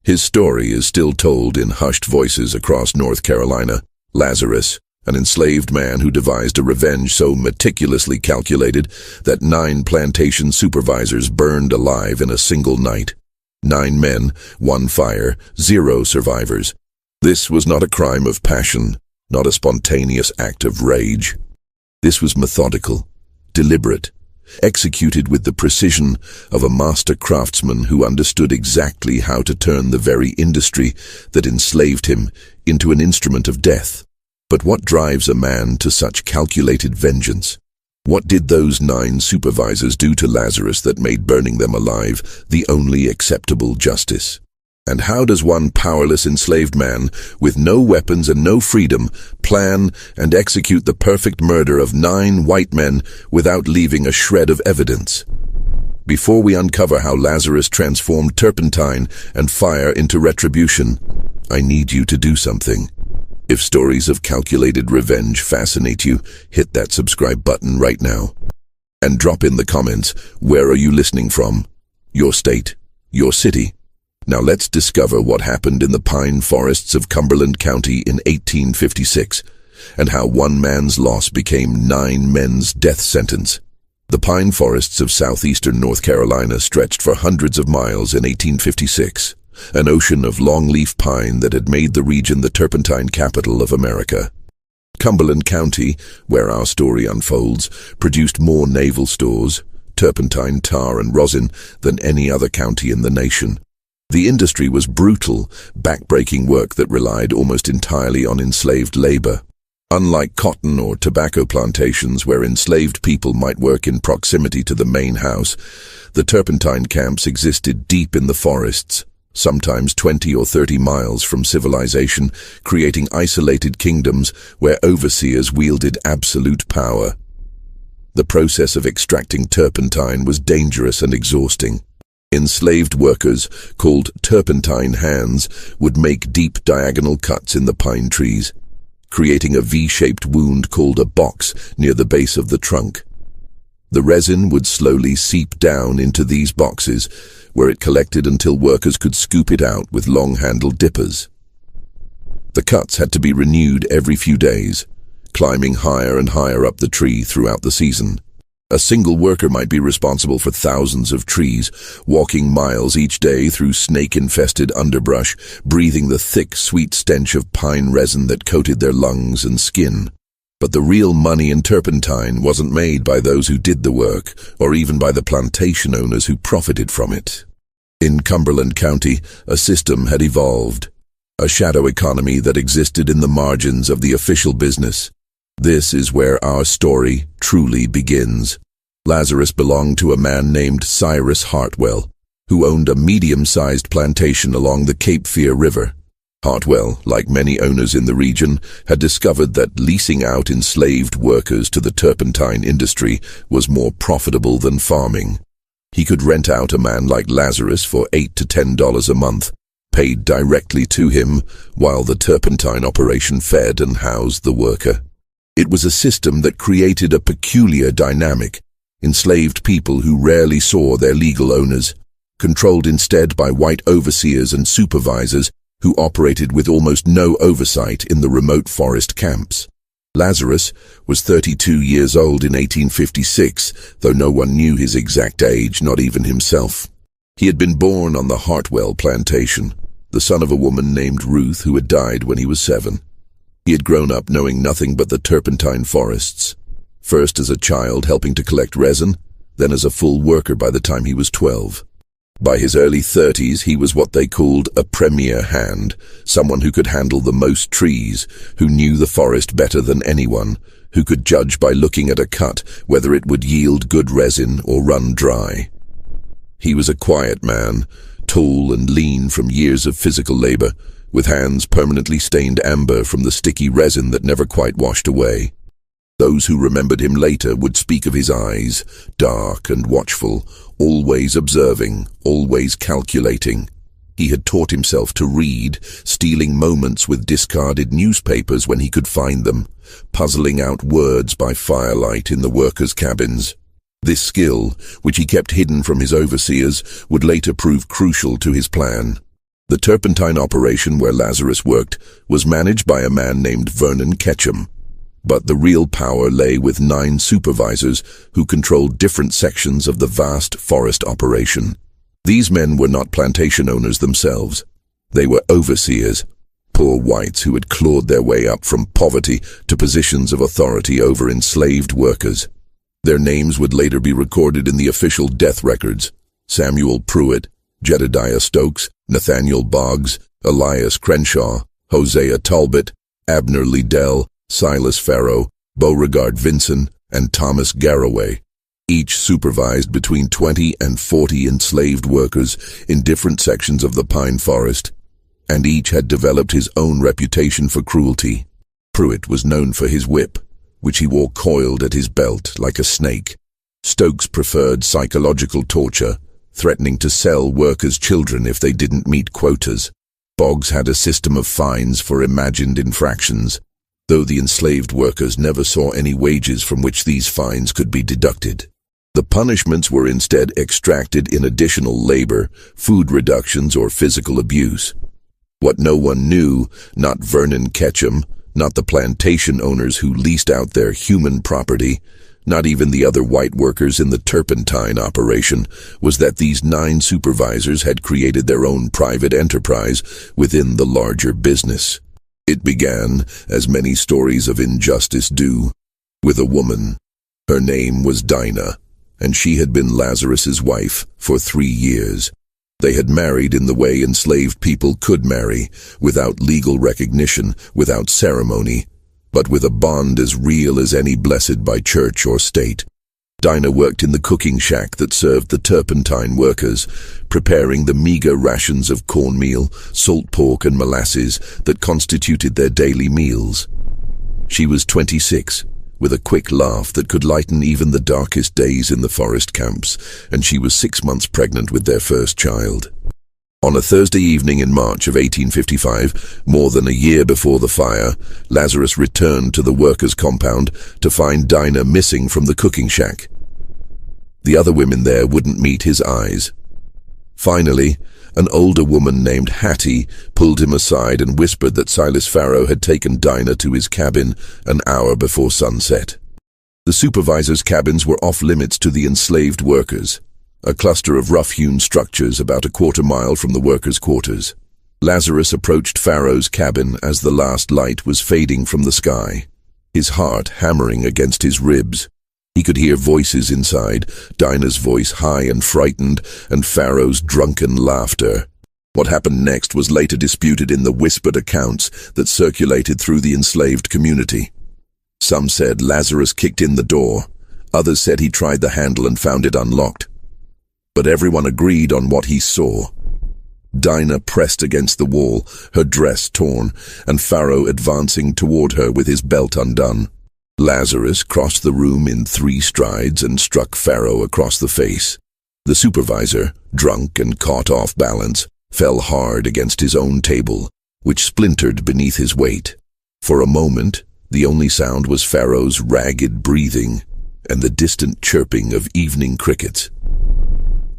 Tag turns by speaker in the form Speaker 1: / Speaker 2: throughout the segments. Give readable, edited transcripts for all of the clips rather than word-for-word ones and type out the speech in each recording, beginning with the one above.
Speaker 1: His story is still told in hushed voices across North Carolina. Lazarus, an enslaved man who devised a revenge so meticulously calculated that 9 plantation supervisors burned alive in a single night. 9 men, 1 fire, 0 survivors. This was not a crime of passion, not a spontaneous act of rage. This was methodical, deliberate, executed with the precision of a master craftsman who understood exactly how to turn the very industry that enslaved him into an instrument of death. But what drives a man to such calculated vengeance? What did those 9 supervisors do to Lazarus that made burning them alive the only acceptable justice? And how does one powerless enslaved man, with no weapons and no freedom, plan and execute the perfect murder of 9 white men without leaving a shred of evidence? Before we uncover how Lazarus transformed turpentine and fire into retribution, I need you to do something. If stories of calculated revenge fascinate you, hit that subscribe button right now. And drop in the comments, where are you listening from? Your state? Your city? Now let's discover what happened in the pine forests of Cumberland County in 1856, and how 1 man's loss became 9 men's death sentence. The pine forests of southeastern North Carolina stretched for hundreds of miles in 1856, an ocean of longleaf pine that had made the region the turpentine capital of America. Cumberland County, where our story unfolds, produced more naval stores, turpentine, tar, and rosin than any other county in the nation. The industry was brutal, back-breaking work that relied almost entirely on enslaved labor. Unlike cotton or tobacco plantations where enslaved people might work in proximity to the main house, the turpentine camps existed deep in the forests, sometimes 20 or 30 miles from civilization, creating isolated kingdoms where overseers wielded absolute power. The process of extracting turpentine was dangerous and exhausting. Enslaved workers, called turpentine hands, would make deep diagonal cuts in the pine trees, creating a V-shaped wound called a box near the base of the trunk. The resin would slowly seep down into these boxes, where it collected until workers could scoop it out with long-handled dippers. The cuts had to be renewed every few days, climbing higher and higher up the tree throughout the season. A single worker might be responsible for thousands of trees, walking miles each day through snake-infested underbrush, breathing the thick, sweet stench of pine resin that coated their lungs and skin. But the real money in turpentine wasn't made by those who did the work, or even by the plantation owners who profited from it. In Cumberland County, a system had evolved, a shadow economy that existed in the margins of the official business. This is where our story truly begins. Lazarus belonged to a man named Cyrus Hartwell, who owned a medium-sized plantation along the Cape Fear River. Hartwell, like many owners in the region, had discovered that leasing out enslaved workers to the turpentine industry was more profitable than farming. He could rent out a man like Lazarus for $8 to $10 a month, paid directly to him, while the turpentine operation fed and housed the worker. It was a system that created a peculiar dynamic. Enslaved people who rarely saw their legal owners, controlled instead by white overseers and supervisors who operated with almost no oversight in the remote forest camps. Lazarus was 32 years old in 1856, though no one knew his exact age, not even himself. He had been born on the Hartwell plantation, the son of a woman named Ruth who had died when he was 7. He had grown up knowing nothing but the turpentine forests, first as a child helping to collect resin, then as a full worker by the time he was 12. By his early 30s, he was what they called a premier hand, someone who could handle the most trees, who knew the forest better than anyone, who could judge by looking at a cut whether it would yield good resin or run dry. He was a quiet man, tall and lean from years of physical labor, with hands permanently stained amber from the sticky resin that never quite washed away. Those who remembered him later would speak of his eyes, dark and watchful, always observing, always calculating. He had taught himself to read, stealing moments with discarded newspapers when he could find them, puzzling out words by firelight in the workers' cabins. This skill, which he kept hidden from his overseers, would later prove crucial to his plan. The turpentine operation where Lazarus worked was managed by a man named Vernon Ketchum, but the real power lay with 9 supervisors who controlled different sections of the vast forest operation. These men were not plantation owners themselves. They were overseers, poor whites who had clawed their way up from poverty to positions of authority over enslaved workers. Their names would later be recorded in the official death records: Samuel Pruitt, Jedediah Stokes, Nathaniel Boggs, Elias Crenshaw, Hosea Talbot, Abner Liddell, Silas Farrow, Beauregard Vinson, and Thomas Garraway. Each supervised between 20 and 40 enslaved workers in different sections of the pine forest, and each had developed his own reputation for cruelty. Pruitt was known for his whip, which he wore coiled at his belt like a snake. Stokes preferred psychological torture, threatening to sell workers' children if they didn't meet quotas. Boggs had a system of fines for imagined infractions, though the enslaved workers never saw any wages from which these fines could be deducted. The punishments were instead extracted in additional labor, food reductions, or physical abuse. What no one knew, not Vernon Ketchum, not the plantation owners who leased out their human property, not even the other white workers in the turpentine operation, was that these 9 supervisors had created their own private enterprise within the larger business. It began, as many stories of injustice do, with a woman. Her name was Dinah, and she had been Lazarus's wife for 3 years. They had married in the way enslaved people could marry, without legal recognition, without ceremony, but with a bond as real as any blessed by church or state. Dinah worked in the cooking shack that served the turpentine workers, preparing the meager rations of cornmeal, salt pork, and molasses that constituted their daily meals. She was 26, with a quick laugh that could lighten even the darkest days in the forest camps, and she was 6 months pregnant with their first child. On a Thursday evening in March of 1855, more than a year before the fire, Lazarus returned to the workers' compound to find Dinah missing from the cooking shack. The other women there wouldn't meet his eyes. Finally, an older woman named Hattie pulled him aside and whispered that Silas Farrow had taken Dinah to his cabin an hour before sunset. The supervisors' cabins were off-limits to the enslaved workers, a cluster of rough-hewn structures about a quarter-mile from the workers' quarters. Lazarus approached Farrow's cabin as the last light was fading from the sky, his heart hammering against his ribs. He could hear voices inside, Dinah's voice high and frightened, and Farrow's drunken laughter. What happened next was later disputed in the whispered accounts that circulated through the enslaved community. Some said Lazarus kicked in the door, others said he tried the handle and found it unlocked. But everyone agreed on what he saw. Dinah pressed against the wall, her dress torn, and Farrow advancing toward her with his belt undone. Lazarus crossed the room in 3 strides and struck Farrow across the face. The supervisor, drunk and caught off balance, fell hard against his own table, which splintered beneath his weight. For a moment, the only sound was Farrow's ragged breathing and the distant chirping of evening crickets.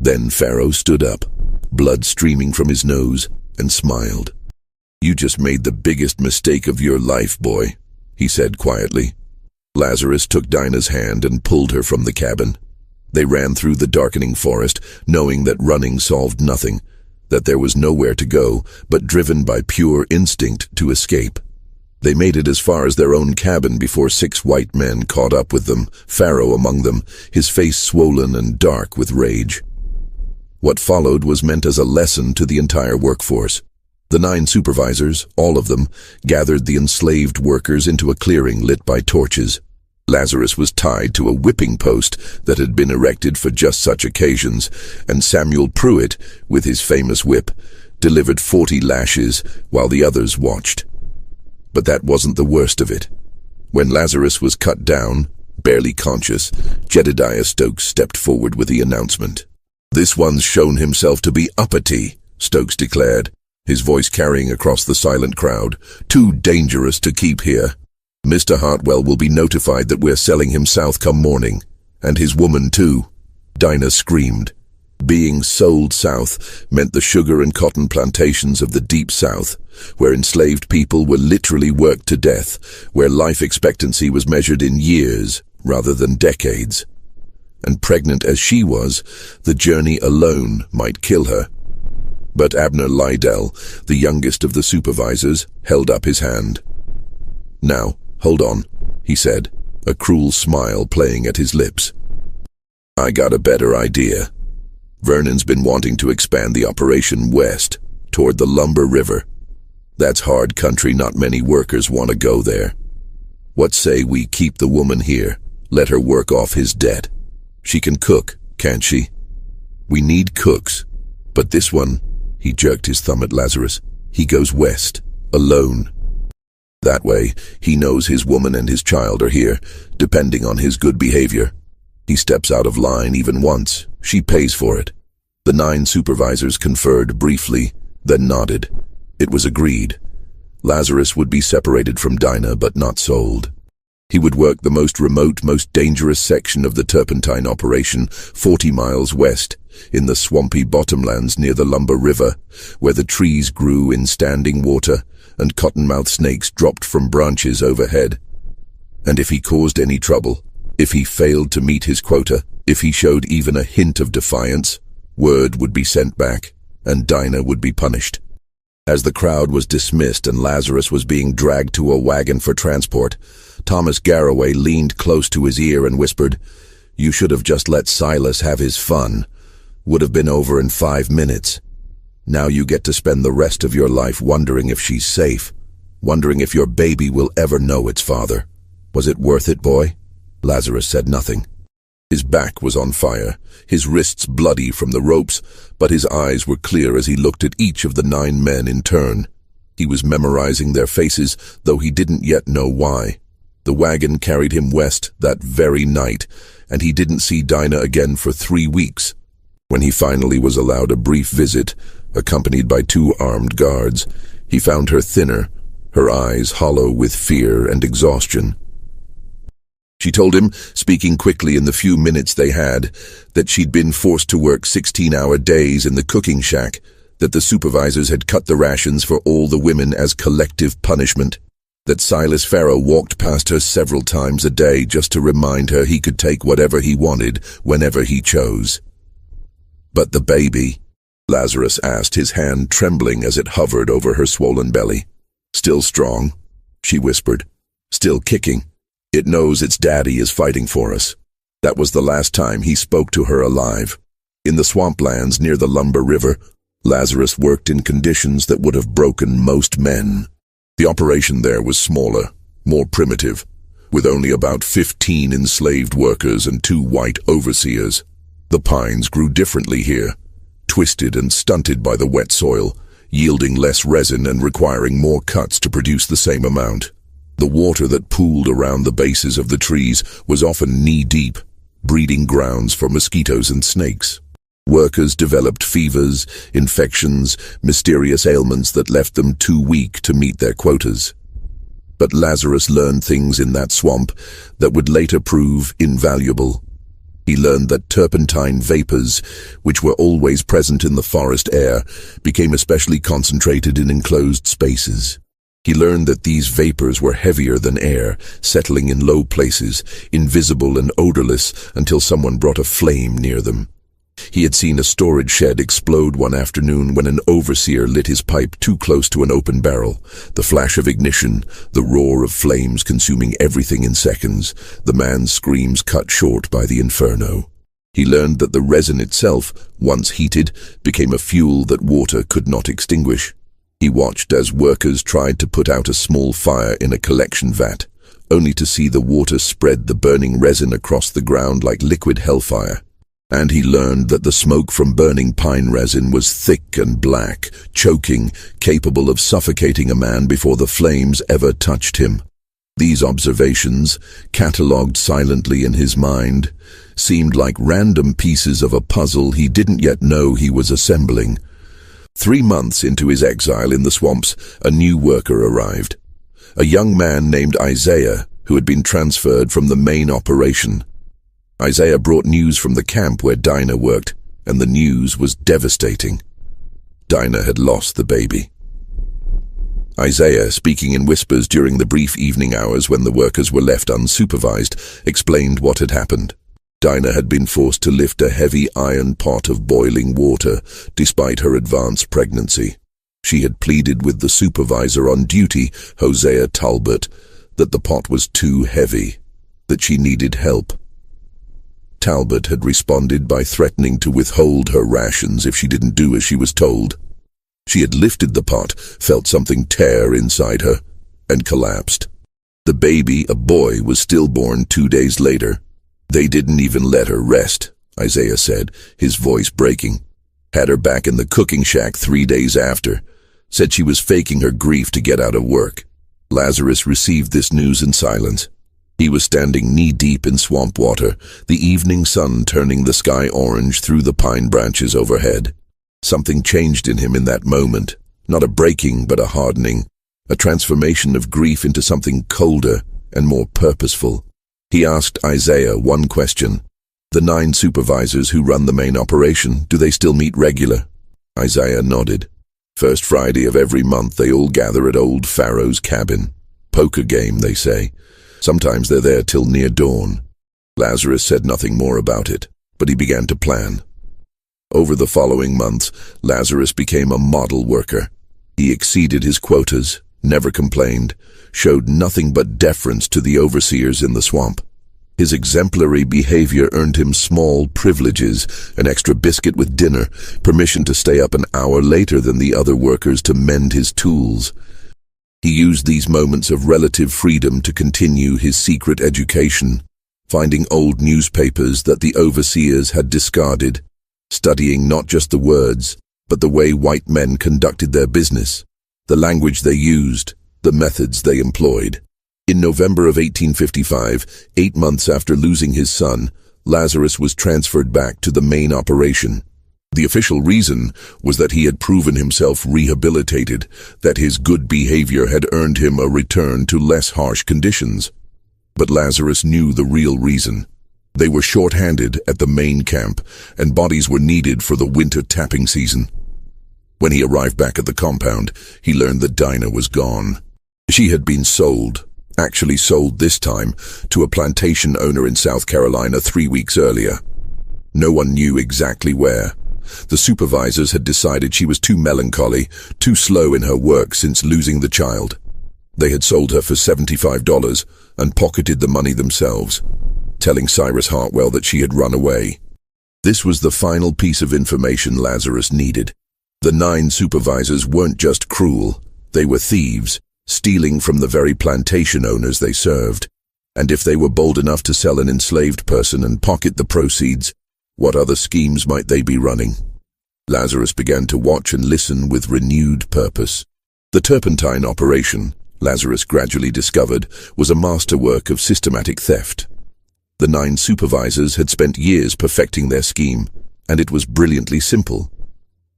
Speaker 1: Then Farrow stood up, blood streaming from his nose, and smiled. "You just made the biggest mistake of your life, boy," he said quietly. Lazarus took Dinah's hand and pulled her from the cabin. They ran through the darkening forest, knowing that running solved nothing, that there was nowhere to go, but driven by pure instinct to escape. They made it as far as their own cabin before 6 white men caught up with them, Farrow among them, his face swollen and dark with rage. What followed was meant as a lesson to the entire workforce. The 9 supervisors, all of them, gathered the enslaved workers into a clearing lit by torches. Lazarus was tied to a whipping post that had been erected for just such occasions, and Samuel Pruitt, with his famous whip, delivered 40 lashes while the others watched. But that wasn't the worst of it. When Lazarus was cut down, barely conscious, Jedediah Stokes stepped forward with the announcement. "This one's shown himself to be uppity," Stokes declared, his voice carrying across the silent crowd. "Too dangerous to keep here. Mr. Hartwell will be notified that we're selling him south come morning. And his woman, too." Dinah screamed. Being sold south meant the sugar and cotton plantations of the Deep South, where enslaved people were literally worked to death, where life expectancy was measured in years rather than decades. And pregnant as she was, the journey alone might kill her. But Abner Lydell, the youngest of the supervisors, held up his hand. "Now, hold on," he said, a cruel smile playing at his lips. "I got a better idea. Vernon's been wanting to expand the operation west, toward the Lumber River. That's hard country, not many workers want to go there. What say we keep the woman here, let her work off his debt? She can cook, can't she? We need cooks, but this one," he jerked his thumb at Lazarus, "he goes west, alone. That way, he knows his woman and his child are here, depending on his good behavior. He steps out of line even once, she pays for it." The 9 supervisors conferred briefly, then nodded. It was agreed. Lazarus would be separated from Dinah, but not sold. He would work the most remote, most dangerous section of the turpentine operation, 40 miles west, in the swampy bottomlands near the Lumber River, where the trees grew in standing water and cottonmouth snakes dropped from branches overhead. And if he caused any trouble, if he failed to meet his quota, if he showed even a hint of defiance, word would be sent back, and Dinah would be punished. As the crowd was dismissed and Lazarus was being dragged to a wagon for transport, Thomas Garraway leaned close to his ear and whispered, "You should have just let Silas have his fun. Would have been over in 5 minutes. Now you get to spend the rest of your life wondering if she's safe, wondering if your baby will ever know its father. Was it worth it, boy?" Lazarus said nothing. His back was on fire, his wrists bloody from the ropes, but his eyes were clear as he looked at each of the 9 men in turn. He was memorizing their faces, though he didn't yet know why. The wagon carried him west that very night, and he didn't see Dinah again for 3 weeks. When he finally was allowed a brief visit, accompanied by 2 armed guards, he found her thinner, her eyes hollow with fear and exhaustion. She told him, speaking quickly in the few minutes they had, that she'd been forced to work 16-hour days in the cooking shack, that the supervisors had cut the rations for all the women as collective punishment, that Silas Farrow walked past her several times a day just to remind her he could take whatever he wanted whenever he chose. "But the baby?" Lazarus asked, his hand trembling as it hovered over her swollen belly. "Still strong," she whispered. "Still kicking. It knows its daddy is fighting for us." That was the last time he spoke to her alive. In the swamplands near the Lumber River, Lazarus worked in conditions that would have broken most men. The operation there was smaller, more primitive, with only about 15 enslaved workers and 2 white overseers. The pines grew differently here, twisted and stunted by the wet soil, yielding less resin and requiring more cuts to produce the same amount. The water that pooled around the bases of the trees was often knee-deep, breeding grounds for mosquitoes and snakes. Workers developed fevers, infections, mysterious ailments that left them too weak to meet their quotas. But Lazarus learned things in that swamp that would later prove invaluable. He learned that turpentine vapors, which were always present in the forest air, became especially concentrated in enclosed spaces. He learned that these vapors were heavier than air, settling in low places, invisible and odorless until someone brought a flame near them. He had seen a storage shed explode one afternoon when an overseer lit his pipe too close to an open barrel. The flash of ignition, the roar of flames consuming everything in seconds, the man's screams cut short by the inferno. He learned that the resin itself, once heated, became a fuel that water could not extinguish. He watched as workers tried to put out a small fire in a collection vat, only to see the water spread the burning resin across the ground like liquid hellfire. And he learned that the smoke from burning pine resin was thick and black, choking, capable of suffocating a man before the flames ever touched him. These observations, catalogued silently in his mind, seemed like random pieces of a puzzle he didn't yet know he was assembling. 3 months into his exile in the swamps, a new worker arrived. A young man named Isaiah, who had been transferred from the main operation. Isaiah brought news from the camp where Dinah worked. and the news was devastating. Dinah had lost the baby. Isaiah, speaking in whispers during the brief evening hours when the workers were left unsupervised, explained what had happened. Dinah had been forced to lift a heavy iron pot of boiling water despite her advanced pregnancy. She had pleaded with the supervisor on duty, Hosea Talbot, that the pot was too heavy, that she needed help. Talbot had responded by threatening to withhold her rations if she didn't do as she was told. She had lifted the pot, felt something tear inside her, and collapsed. The baby, a boy, was stillborn 2 days later. They didn't even let her rest, Isaiah said, his voice breaking. Had her back in the cooking shack 3 days after. Said she was faking her grief to get out of work. Lazarus received this news in silence. He was standing knee-deep in swamp water, the evening sun turning the sky orange through the pine branches overhead. Something changed in him in that moment, not a breaking but a hardening, a transformation of grief into something colder and more purposeful. He asked Isaiah one question. The 9 supervisors who run the main operation, do they still meet regular? Isaiah nodded. First Friday of every month they all gather at old Pharaoh's cabin. Poker game, they say. Sometimes they're there till near dawn. Lazarus said nothing more about it, but he began to plan. Over the following months, Lazarus became a model worker. He exceeded his quotas, never complained, showed nothing but deference to the overseers in the swamp. His exemplary behavior earned him small privileges, an extra biscuit with dinner, permission to stay up an hour later than the other workers to mend his tools. He used these moments of relative freedom to continue his secret education, finding old newspapers that the overseers had discarded, studying not just the words, but the way white men conducted their business, the language they used, the methods they employed. In November of 1855, 8 months after losing his son, Lazarus was transferred back to the main operation. The official reason was that he had proven himself rehabilitated, that his good behavior had earned him a return to less harsh conditions. But Lazarus knew the real reason. They were short-handed at the main camp, and bodies were needed for the winter tapping season. When he arrived back at the compound, he learned that Dinah was gone. She had been sold, actually sold this time, to a plantation owner in South Carolina 3 weeks earlier. No one knew exactly where. The supervisors had decided she was too melancholy, too slow in her work since losing the child. They had sold her for $75 and pocketed the money themselves, telling Cyrus Hartwell that she had run away. This was the final piece of information Lazarus needed. The 9 supervisors weren't just cruel, they were thieves, stealing from the very plantation owners they served. And if they were bold enough to sell an enslaved person and pocket the proceeds, what other schemes might they be running? Lazarus began to watch and listen with renewed purpose. The turpentine operation, Lazarus gradually discovered, was a masterwork of systematic theft. The 9 supervisors had spent years perfecting their scheme, and it was brilliantly simple.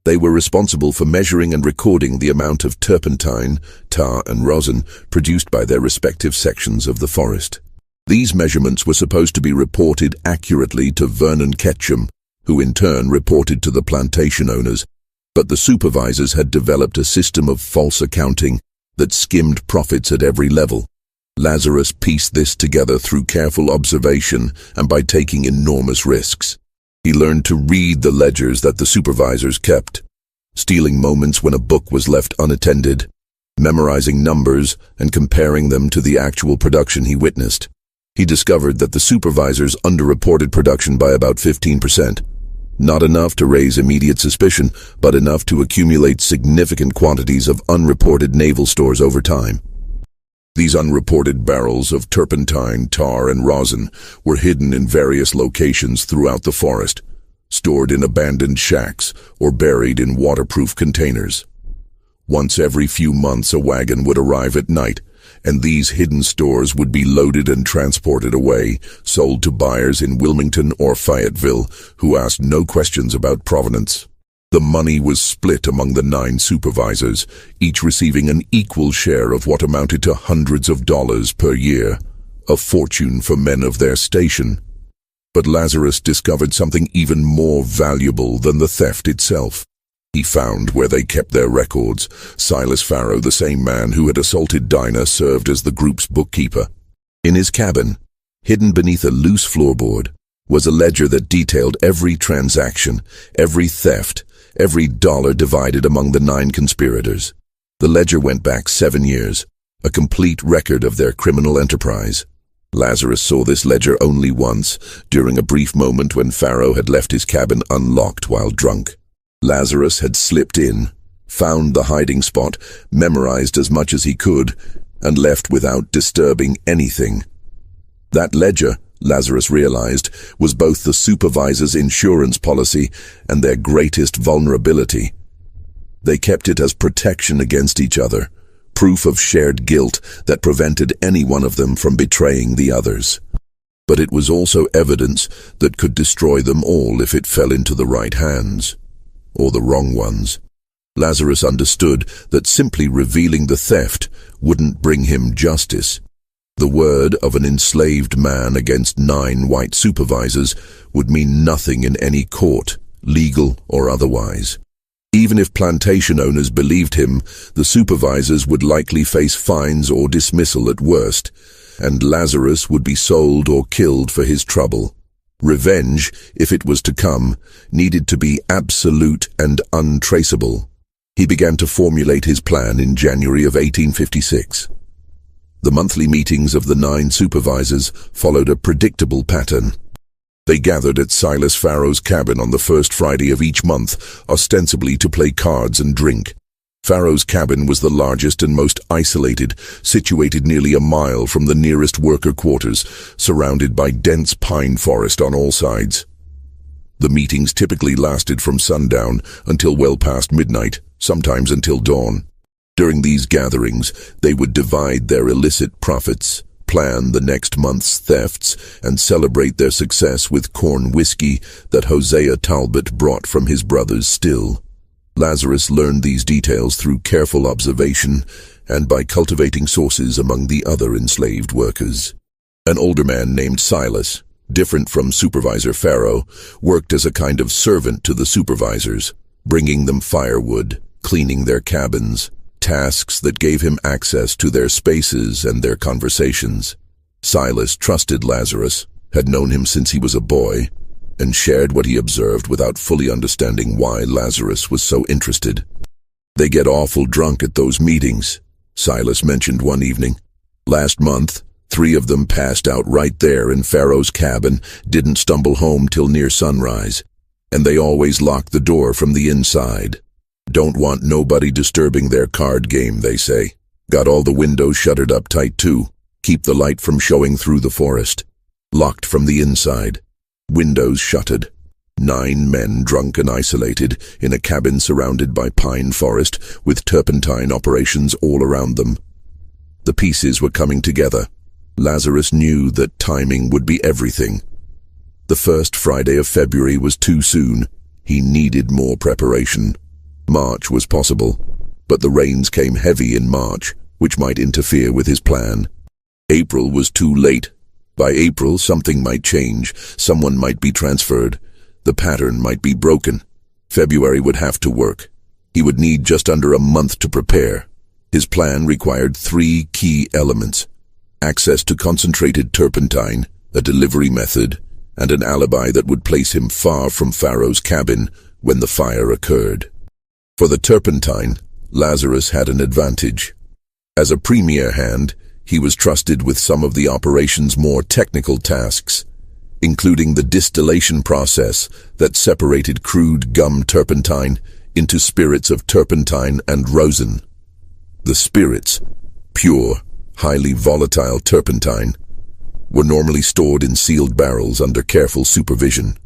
Speaker 1: They were responsible for measuring and recording the amount of turpentine, tar and rosin produced by their respective sections of the forest. These measurements were supposed to be reported accurately to Vernon Ketchum, who in turn reported to the plantation owners, but the supervisors had developed a system of false accounting that skimmed profits at every level. Lazarus pieced this together through careful observation and by taking enormous risks. He learned to read the ledgers that the supervisors kept, stealing moments when a book was left unattended, memorizing numbers and comparing them to the actual production he witnessed. He discovered that the supervisors underreported production by about 15%. Not enough to raise immediate suspicion, but enough to accumulate significant quantities of unreported naval stores over time. These unreported barrels of turpentine, tar, and rosin were hidden in various locations throughout the forest, stored in abandoned shacks or buried in waterproof containers. Once every few months a wagon would arrive at night, and these hidden stores would be loaded and transported away, sold to buyers in Wilmington or Fayetteville who asked no questions about provenance. The money was split among the 9 supervisors, each receiving an equal share of what amounted to hundreds of dollars per year, a fortune for men of their station. But Lazarus discovered something even more valuable than the theft itself. He found where they kept their records. Silas Farrow, the same man who had assaulted Dinah, served as the group's bookkeeper. In his cabin, hidden beneath a loose floorboard, was a ledger that detailed every transaction, every theft, every dollar divided among the 9 conspirators. The ledger went back 7 years, a complete record of their criminal enterprise. Lazarus saw this ledger only once, during a brief moment when Farrow had left his cabin unlocked while drunk. Lazarus had slipped in, found the hiding spot, memorized as much as he could, and left without disturbing anything. That ledger, Lazarus realized, was both the supervisor's insurance policy and their greatest vulnerability. They kept it as protection against each other, proof of shared guilt that prevented any one of them from betraying the others. But it was also evidence that could destroy them all if it fell into the right hands, or the wrong ones. Lazarus understood that simply revealing the theft wouldn't bring him justice. The word of an enslaved man against 9 white supervisors would mean nothing in any court, legal or otherwise. Even if plantation owners believed him, the supervisors would likely face fines or dismissal at worst, and Lazarus would be sold or killed for his trouble. Revenge, if it was to come, needed to be absolute and untraceable. He began to formulate his plan in January of 1856. The monthly meetings of the 9 supervisors followed a predictable pattern. They gathered at Silas Farrow's cabin on the first Friday of each month, ostensibly to play cards and drink. Farrow's cabin was the largest and most isolated, situated nearly a mile from the nearest worker quarters, surrounded by dense pine forest on all sides. The meetings typically lasted from sundown until well past midnight, sometimes until dawn. During these gatherings, they would divide their illicit profits, plan the next month's thefts, and celebrate their success with corn whiskey that Hosea Talbot brought from his brother's still. Lazarus learned these details through careful observation and by cultivating sources among the other enslaved workers. An older man named Silas, different from Supervisor Farrow, worked as a kind of servant to the supervisors, bringing them firewood, cleaning their cabins, tasks that gave him access to their spaces and their conversations. Silas trusted Lazarus, had known him since he was a boy, and shared what he observed without fully understanding why Lazarus was so interested. "They get awful drunk at those meetings," Silas mentioned one evening. "Last month, 3 of them passed out right there in Farrow's cabin, didn't stumble home till near sunrise, and they always lock the door from the inside. Don't want nobody disturbing their card game, they say. Got all the windows shuttered up tight too. Keep the light from showing through the forest. Locked from the inside. Windows shuttered. 9 men drunk and isolated in a cabin surrounded by pine forest with turpentine operations all around them." The pieces were coming together. Lazarus knew that timing would be everything. The first Friday of February was too soon. He needed more preparation. March was possible, but the rains came heavy in March, which might interfere with his plan. April was too late. By April, something might change. Someone might be transferred. The pattern might be broken. February would have to work. He would need just under a month to prepare. His plan required 3 key elements: access to concentrated turpentine, a delivery method, and an alibi that would place him far from Farrow's cabin when the fire occurred. For the turpentine, Lazarus had an advantage. As a premier hand, he was trusted with some of the operation's more technical tasks, including the distillation process that separated crude gum turpentine into spirits of turpentine and rosin. The spirits, pure, highly volatile turpentine, were normally stored in sealed barrels under careful supervision.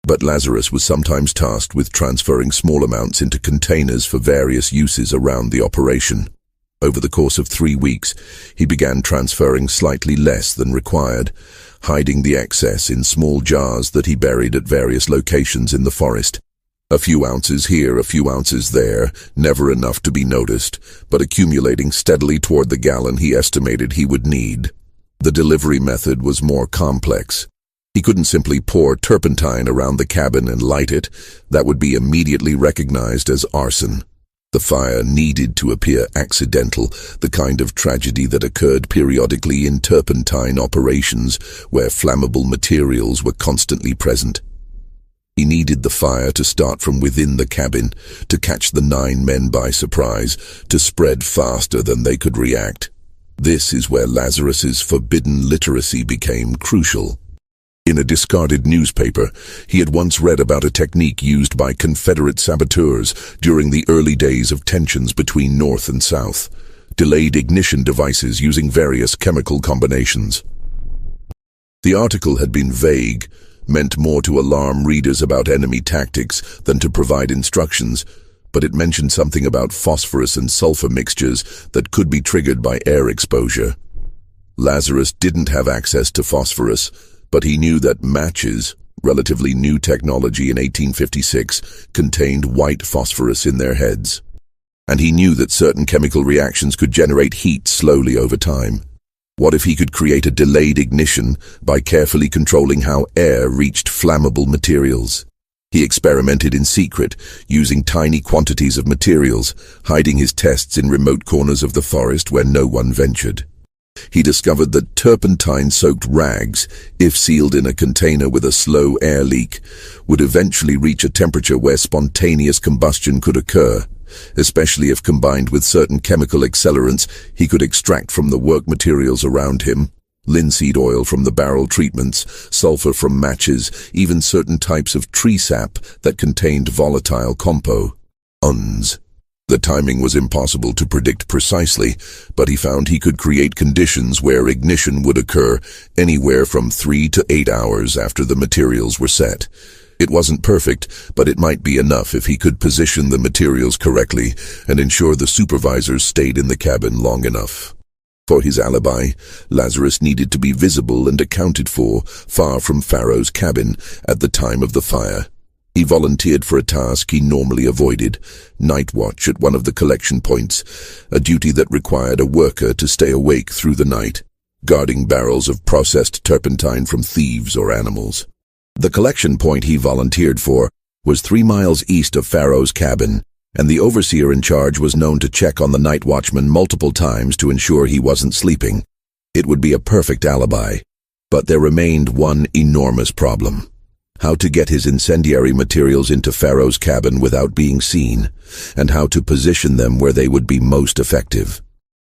Speaker 1: But Lazarus was sometimes tasked with transferring small amounts into containers for various uses around the operation. Over the course of 3 weeks, he began transferring slightly less than required, hiding the excess in small jars that he buried at various locations in the forest. A few ounces here, a few ounces there, never enough to be noticed, but accumulating steadily toward the gallon he estimated he would need. The delivery method was more complex. He couldn't simply pour turpentine around the cabin and light it. That would be immediately recognized as arson. The fire needed to appear accidental, the kind of tragedy that occurred periodically in turpentine operations where flammable materials were constantly present. He needed the fire to start from within the cabin, to catch the 9 men by surprise, to spread faster than they could react. This is where Lazarus's forbidden literacy became crucial. In a discarded newspaper, he had once read about a technique used by Confederate saboteurs during the early days of tensions between North and South, delayed ignition devices using various chemical combinations. The article had been vague, meant more to alarm readers about enemy tactics than to provide instructions, but it mentioned something about phosphorus and sulfur mixtures that could be triggered by air exposure. Lazarus didn't have access to phosphorus, but he knew that matches, relatively new technology in 1856, contained white phosphorus in their heads. And he knew that certain chemical reactions could generate heat slowly over time. What if he could create a delayed ignition by carefully controlling how air reached flammable materials? He experimented in secret, using tiny quantities of materials, hiding his tests in remote corners of the forest where no one ventured. He discovered that turpentine-soaked rags, if sealed in a container with a slow air leak, would eventually reach a temperature where spontaneous combustion could occur, especially if combined with certain chemical accelerants he could extract from the work materials around him. Linseed oil from the barrel treatments, sulfur from matches, even certain types of tree sap that contained volatile compounds. The timing was impossible to predict precisely, but he found he could create conditions where ignition would occur anywhere from 3 to 8 hours after the materials were set. It wasn't perfect, but it might be enough if he could position the materials correctly and ensure the supervisors stayed in the cabin long enough. For his alibi, Lazarus needed to be visible and accounted for, far from Pharaoh's cabin at the time of the fire. He volunteered for a task he normally avoided, night watch at one of the collection points, a duty that required a worker to stay awake through the night, guarding barrels of processed turpentine from thieves or animals. The collection point he volunteered for was 3 miles east of Pharaoh's cabin, and the overseer in charge was known to check on the night watchman multiple times to ensure he wasn't sleeping. It would be a perfect alibi, but there remained one enormous problem. How to get his incendiary materials into Pharaoh's cabin without being seen, and how to position them where they would be most effective.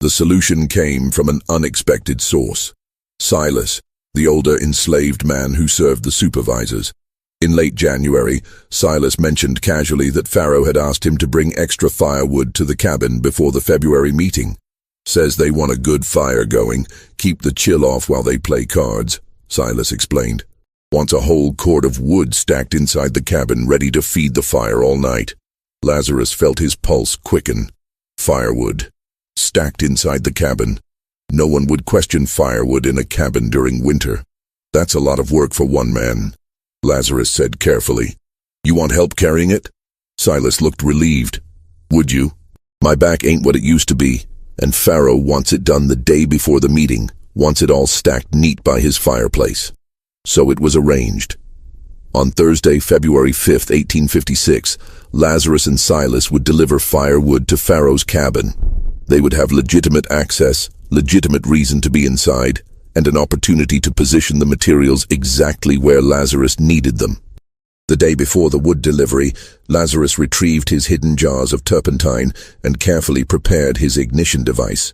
Speaker 1: The solution came from an unexpected source. Silas, the older enslaved man who served the supervisors. In late January, Silas mentioned casually that Pharaoh had asked him to bring extra firewood to the cabin before the February meeting. Says they want a good fire going, keep the chill off while they play cards, Silas explained. Wants a whole cord of wood stacked inside the cabin ready to feed the fire all night. Lazarus felt his pulse quicken. Firewood. Stacked inside the cabin. No one would question firewood in a cabin during winter. That's a lot of work for one man, Lazarus said carefully. You want help carrying it? Silas looked relieved. Would you? My back ain't what it used to be, and Pharaoh wants it done the day before the meeting, wants it all stacked neat by his fireplace. So it was arranged. On Thursday, February 5th, 1856, Lazarus and Silas would deliver firewood to Pharaoh's cabin. They would have legitimate access, legitimate reason to be inside, and an opportunity to position the materials exactly where Lazarus needed them. The day before the wood delivery, Lazarus retrieved his hidden jars of turpentine and carefully prepared his ignition device.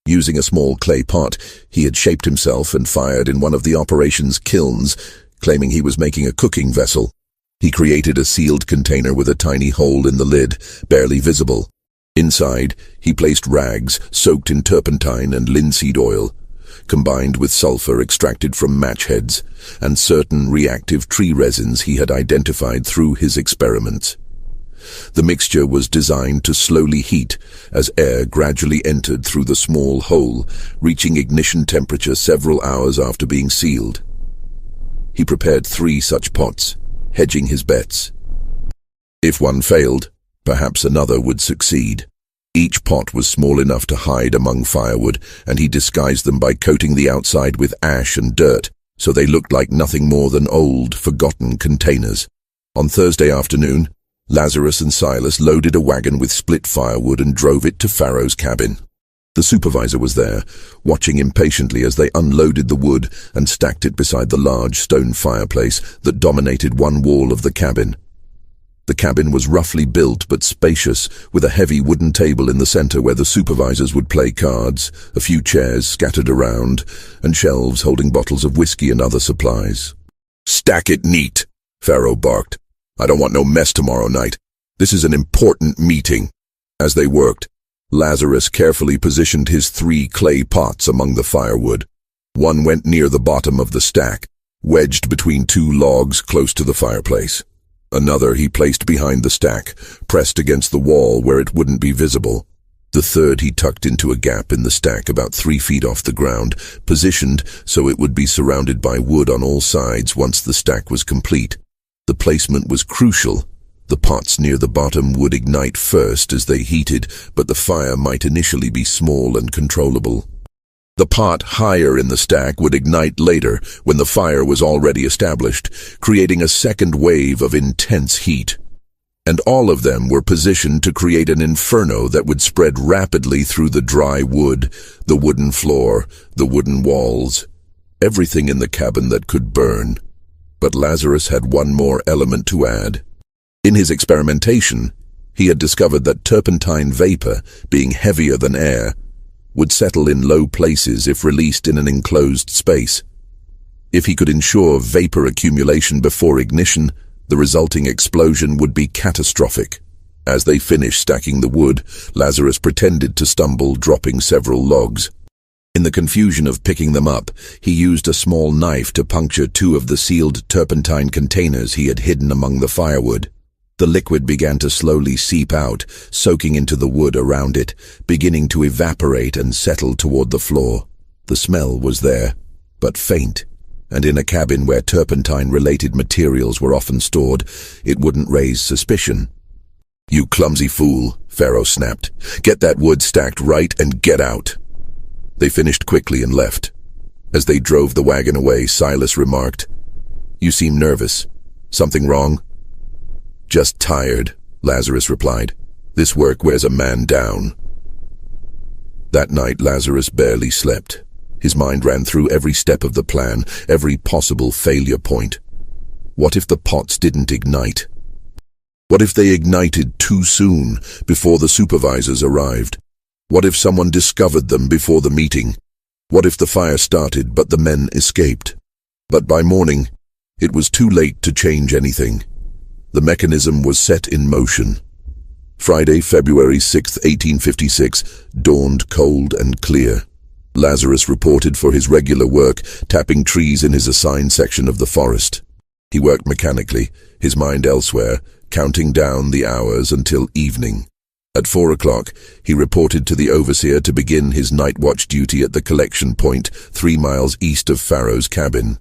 Speaker 1: Using a small clay pot, he had shaped himself and fired in one of the operation's kilns, claiming he was making a cooking vessel. He created a sealed container with a tiny hole in the lid, barely visible. Inside, he placed rags soaked in turpentine and linseed oil, combined with sulfur extracted from match heads, and certain reactive tree resins he had identified through his experiments. The mixture was designed to slowly heat as air gradually entered through the small hole, reaching ignition temperature several hours after being sealed. He prepared 3 such pots, hedging his bets. If one failed, perhaps another would succeed. Each pot was small enough to hide among firewood, and he disguised them by coating the outside with ash and dirt, so they looked like nothing more than old, forgotten containers. On Thursday afternoon, Lazarus and Silas loaded a wagon with split firewood and drove it to Pharaoh's cabin. The supervisor was there, watching impatiently as they unloaded the wood and stacked it beside the large stone fireplace that dominated one wall of the cabin. The cabin was roughly built but spacious, with a heavy wooden table in the center where the supervisors would play cards, a few chairs scattered around, and shelves holding bottles of whiskey and other supplies. "Stack it neat," Pharaoh barked. "I don't want no mess tomorrow night. This is an important meeting." As they worked, Lazarus carefully positioned his 3 clay pots among the firewood. One went near the bottom of the stack, wedged between 2 logs close to the fireplace. Another he placed behind the stack, pressed against the wall where it wouldn't be visible. The third he tucked into a gap in the stack about 3 feet off the ground, positioned so it would be surrounded by wood on all sides once the stack was complete. The placement was crucial. The pots near the bottom would ignite first as they heated, but the fire might initially be small and controllable. The pot higher in the stack would ignite later when the fire was already established, creating a second wave of intense heat. And all of them were positioned to create an inferno that would spread rapidly through the dry wood, the wooden floor, the wooden walls, everything in the cabin that could burn. But Lazarus had one more element to add. In his experimentation, he had discovered that turpentine vapor, being heavier than air, would settle in low places if released in an enclosed space. If he could ensure vapor accumulation before ignition, the resulting explosion would be catastrophic. As they finished stacking the wood, Lazarus pretended to stumble, dropping several logs. In the confusion of picking them up, he used a small knife to puncture 2 of the sealed turpentine containers he had hidden among the firewood. The liquid began to slowly seep out, soaking into the wood around it, beginning to evaporate and settle toward the floor. The smell was there, but faint, and in a cabin where turpentine-related materials were often stored, it wouldn't raise suspicion. "You clumsy fool," Pharaoh snapped. "Get that wood stacked right and get out." They finished quickly and left. As they drove the wagon away, Silas remarked, "You seem nervous. Something wrong?" "Just tired," Lazarus replied. "This work wears a man down." That night, Lazarus barely slept. His mind ran through every step of the plan, every possible failure point. What if the pots didn't ignite? What if they ignited too soon, before the supervisors arrived? What if someone discovered them before the meeting? What if the fire started but the men escaped? But by morning, it was too late to change anything. The mechanism was set in motion. Friday, February 6, 1856, dawned cold and clear. Lazarus reported for his regular work, tapping trees in his assigned section of the forest. He worked mechanically, his mind elsewhere, counting down the hours until evening. At 4 o'clock, he reported to the overseer to begin his night watch duty at the collection point 3 miles east of Pharaoh's cabin.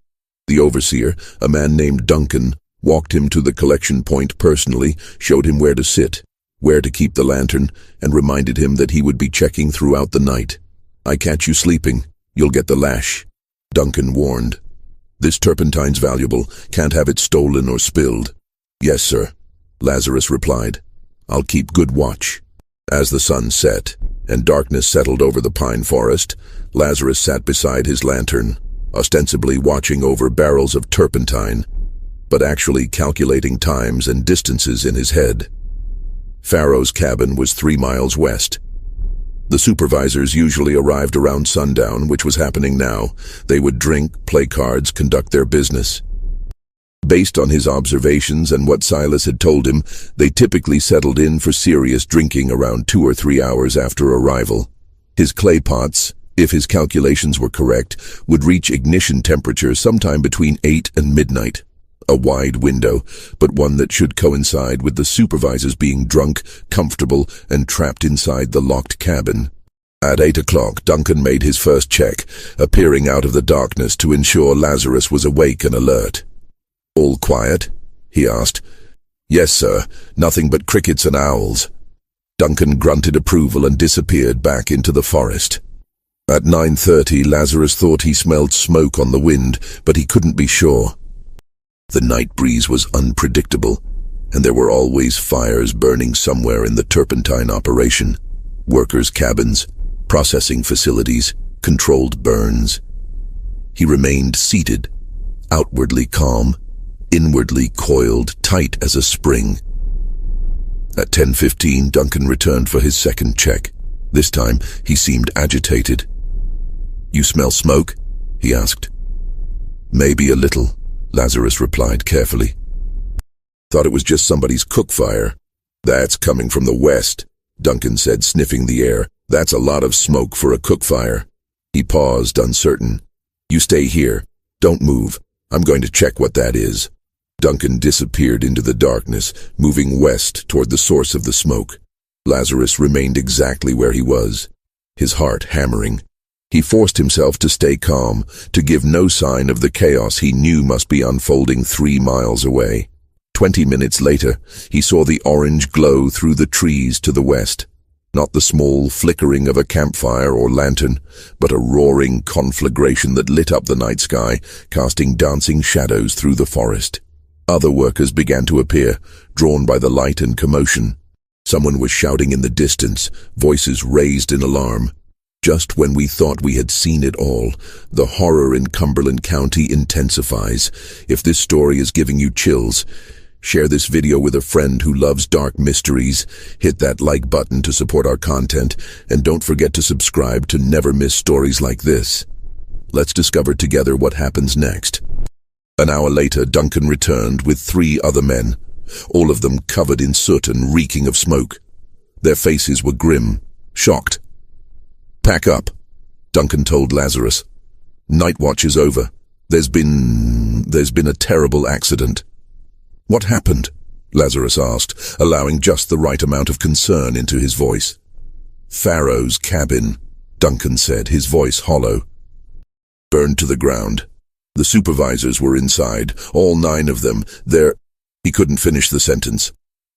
Speaker 1: The overseer, a man named Duncan, walked him to the collection point personally, showed him where to sit, where to keep the lantern, and reminded him that he would be checking throughout the night. "I catch you sleeping, you'll get the lash," Duncan warned. "This turpentine's valuable, can't have it stolen or spilled." "Yes, sir," Lazarus replied. "I'll keep good watch." As the sun set and darkness settled over the pine forest, Lazarus sat beside his lantern, ostensibly watching over barrels of turpentine, but actually calculating times and distances in his head. Pharaoh's cabin was 3 miles west. The supervisors usually arrived around sundown, which was happening now. They would drink, play cards, conduct their business. Based on his observations and what Silas had told him, they typically settled in for serious drinking around 2 or 3 hours after arrival. His clay pots, if his calculations were correct, would reach ignition temperature sometime between 8 and midnight. A wide window, but one that should coincide with the supervisors being drunk, comfortable, and trapped inside the locked cabin. At 8 o'clock, Duncan made his first check, appearing out of the darkness to ensure Lazarus was awake and alert. "All quiet?" he asked. "Yes, sir. Nothing but crickets and owls." Duncan grunted approval and disappeared back into the forest. At 9:30, Lazarus thought he smelled smoke on the wind, but he couldn't be sure. The night breeze was unpredictable, and there were always fires burning somewhere in the turpentine operation. Workers' cabins, processing facilities, controlled burns. He remained seated, outwardly calm, inwardly coiled tight as a spring. At 10:15, Duncan returned for his second check. This time, he seemed agitated. "You smell smoke?" he asked. "Maybe a little," Lazarus replied carefully. "Thought it was just somebody's cook fire." "That's coming from the west," Duncan said, sniffing the air. "That's a lot of smoke for a cook fire." He paused, uncertain. "You stay here. Don't move. I'm going to check what that is." Duncan disappeared into the darkness, moving west toward the source of the smoke. Lazarus remained exactly where he was, his heart hammering. He forced himself to stay calm, to give no sign of the chaos he knew must be unfolding 3 miles away. 20 minutes later, he saw the orange glow through the trees to the west. Not the small flickering of a campfire or lantern, but a roaring conflagration that lit up the night sky, casting dancing shadows through the forest. Other workers began to appear, drawn by the light and commotion. Someone was shouting in the distance, voices raised in alarm. Just when we thought we had seen it all, the horror in Cumberland County intensifies. If this story is giving you chills, share this video with a friend who loves dark mysteries. Hit that like button to support our content, and don't forget to subscribe to never miss stories like this. Let's discover together what happens next. An hour later, Duncan returned with 3 other men, all of them covered in soot and reeking of smoke. Their faces were grim, shocked. "Pack up," Duncan told Lazarus. "Night watch is over. There's been a terrible accident." "What happened?" Lazarus asked, allowing just the right amount of concern into his voice. "Pharaoh's cabin," Duncan said, his voice hollow. "Burned to the ground. The supervisors were inside, all 9 of them. He couldn't finish the sentence.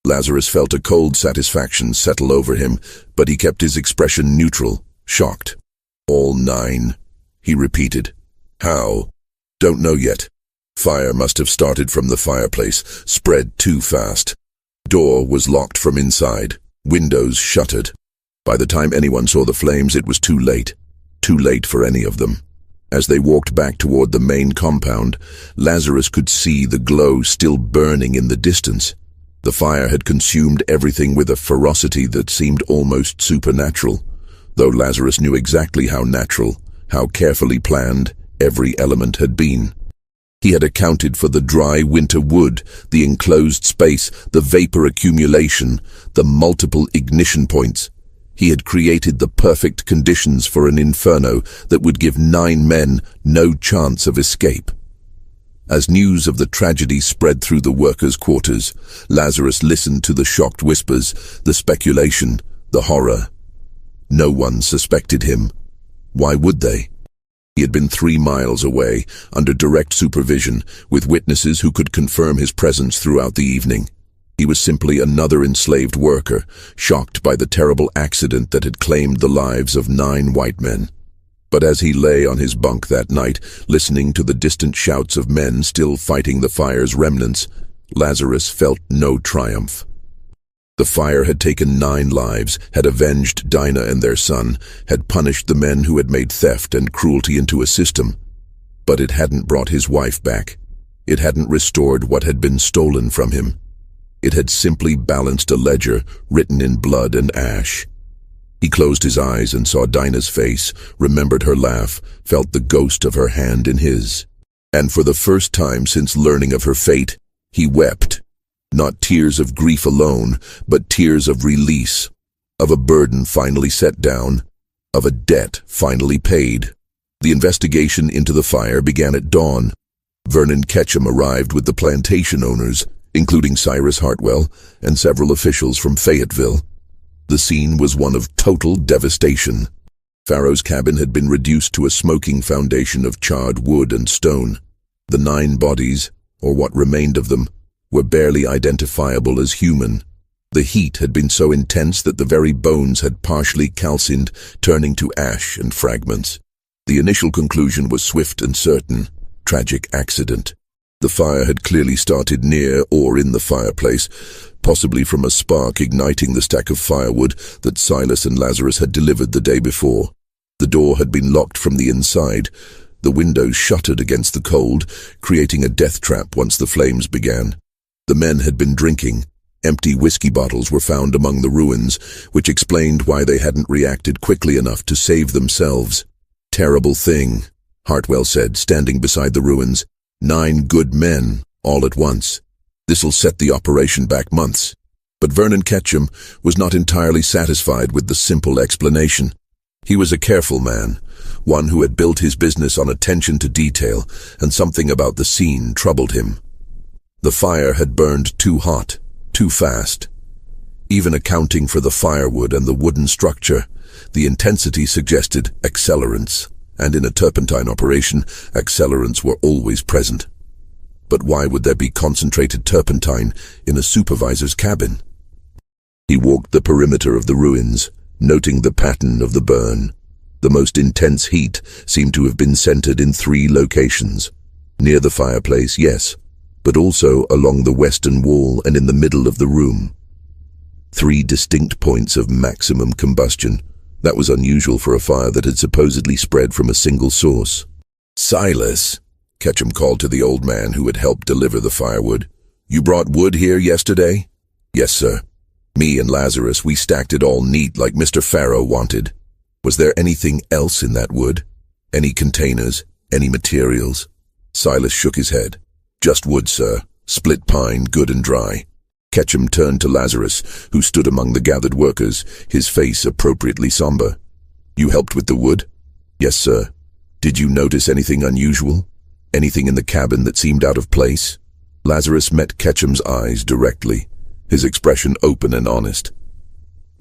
Speaker 1: Lazarus felt a cold satisfaction settle over him, but he kept his expression neutral, shocked. "All 9, he repeated. "How?" "Don't know yet. Fire must have started from the fireplace, spread too fast. Door was locked from inside, windows shuttered. By the time anyone saw the flames, it was too late. Too late for any of them." As they walked back toward the main compound, Lazarus could see the glow still burning in the distance. The fire had consumed everything with a ferocity that seemed almost supernatural, though Lazarus knew exactly how natural, how carefully planned every element had been. He had accounted for the dry winter wood, the enclosed space, the vapor accumulation, the multiple ignition points. He had created the perfect conditions for an inferno that would give 9 men no chance of escape. As news of the tragedy spread through the workers' quarters, Lazarus listened to the shocked whispers, the speculation, the horror. No one suspected him. Why would they? He had been 3 miles away, under direct supervision, with witnesses who could confirm his presence throughout the evening. He was simply another enslaved worker, shocked by the terrible accident that had claimed the lives of 9 white men. But as he lay on his bunk that night, listening to the distant shouts of men still fighting the fire's remnants, Lazarus felt no triumph. The fire had taken 9 lives, had avenged Dinah and their son, had punished the men who had made theft and cruelty into a system. But it hadn't brought his wife back. It hadn't restored what had been stolen from him. It had simply balanced a ledger written in blood and ash. He closed his eyes and saw Dinah's face, remembered her laugh, felt the ghost of her hand in his. And for the first time since learning of her fate, he wept. Not tears of grief alone, but tears of release, of a burden finally set down, of a debt finally paid. The investigation into the fire began at dawn. Vernon Ketchum arrived with the plantation owners, including Cyrus Hartwell and several officials from Fayetteville. The scene was one of total devastation. Pharaoh's cabin had been reduced to a smoking foundation of charred wood and stone. The 9 bodies, or what remained of them, were barely identifiable as human. The heat had been so intense that the very bones had partially calcined, turning to ash and fragments. The initial conclusion was swift and certain: tragic accident. The fire had clearly started near or in the fireplace, possibly from a spark igniting the stack of firewood that Silas and Lazarus had delivered the day before. The door had been locked from the inside, the windows shuttered against the cold, creating a death trap once the flames began. The men had been drinking. Empty whiskey bottles were found among the ruins, which explained why they hadn't reacted quickly enough to save themselves. "Terrible thing," Hartwell said, standing beside the ruins. 9 good men, all at once. This'll set the operation back months. But Vernon Ketchum was not entirely satisfied with the simple explanation. He was a careful man, one who had built his business on attention to detail, and something about the scene troubled him. The fire had burned too hot, too fast. Even accounting for the firewood and the wooden structure, the intensity suggested accelerants, and in a turpentine operation, accelerants were always present. But why would there be concentrated turpentine in a supervisor's cabin? He walked the perimeter of the ruins, noting the pattern of the burn. The most intense heat seemed to have been centered in 3 locations. Near the fireplace, yes, but also along the western wall and in the middle of the room. 3 distinct points of maximum combustion. That was unusual for a fire that had supposedly spread from a single source. "Silas," Ketchum called to the old man who had helped deliver the firewood. "You brought wood here yesterday?" "Yes, sir. Me and Lazarus, we stacked it all neat like Mr. Farrow wanted." "Was there anything else in that wood? Any containers? Any materials?" Silas shook his head. "Just wood, sir. Split pine, good and dry." Ketchum turned to Lazarus, who stood among the gathered workers, his face appropriately somber. "You helped with the wood?" "Yes, sir." "Did you notice anything unusual? Anything in the cabin that seemed out of place?" Lazarus met Ketchum's eyes directly, his expression open and honest.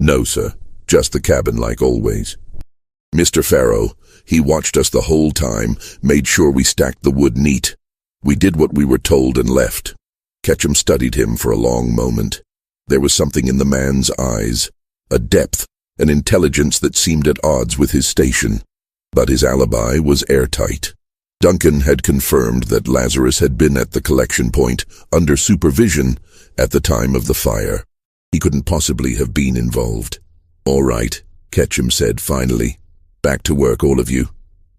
Speaker 1: "No, sir. Just the cabin like always. Mr. Farrow, he watched us the whole time, made sure we stacked the wood neat. We did what we were told and left." Ketchum studied him for a long moment. There was something in the man's eyes, a depth, an intelligence that seemed at odds with his station. But his alibi was airtight. Duncan had confirmed that Lazarus had been at the collection point, under supervision, at the time of the fire. He couldn't possibly have been involved. "All right," Ketchum said finally. "Back to work, all of you.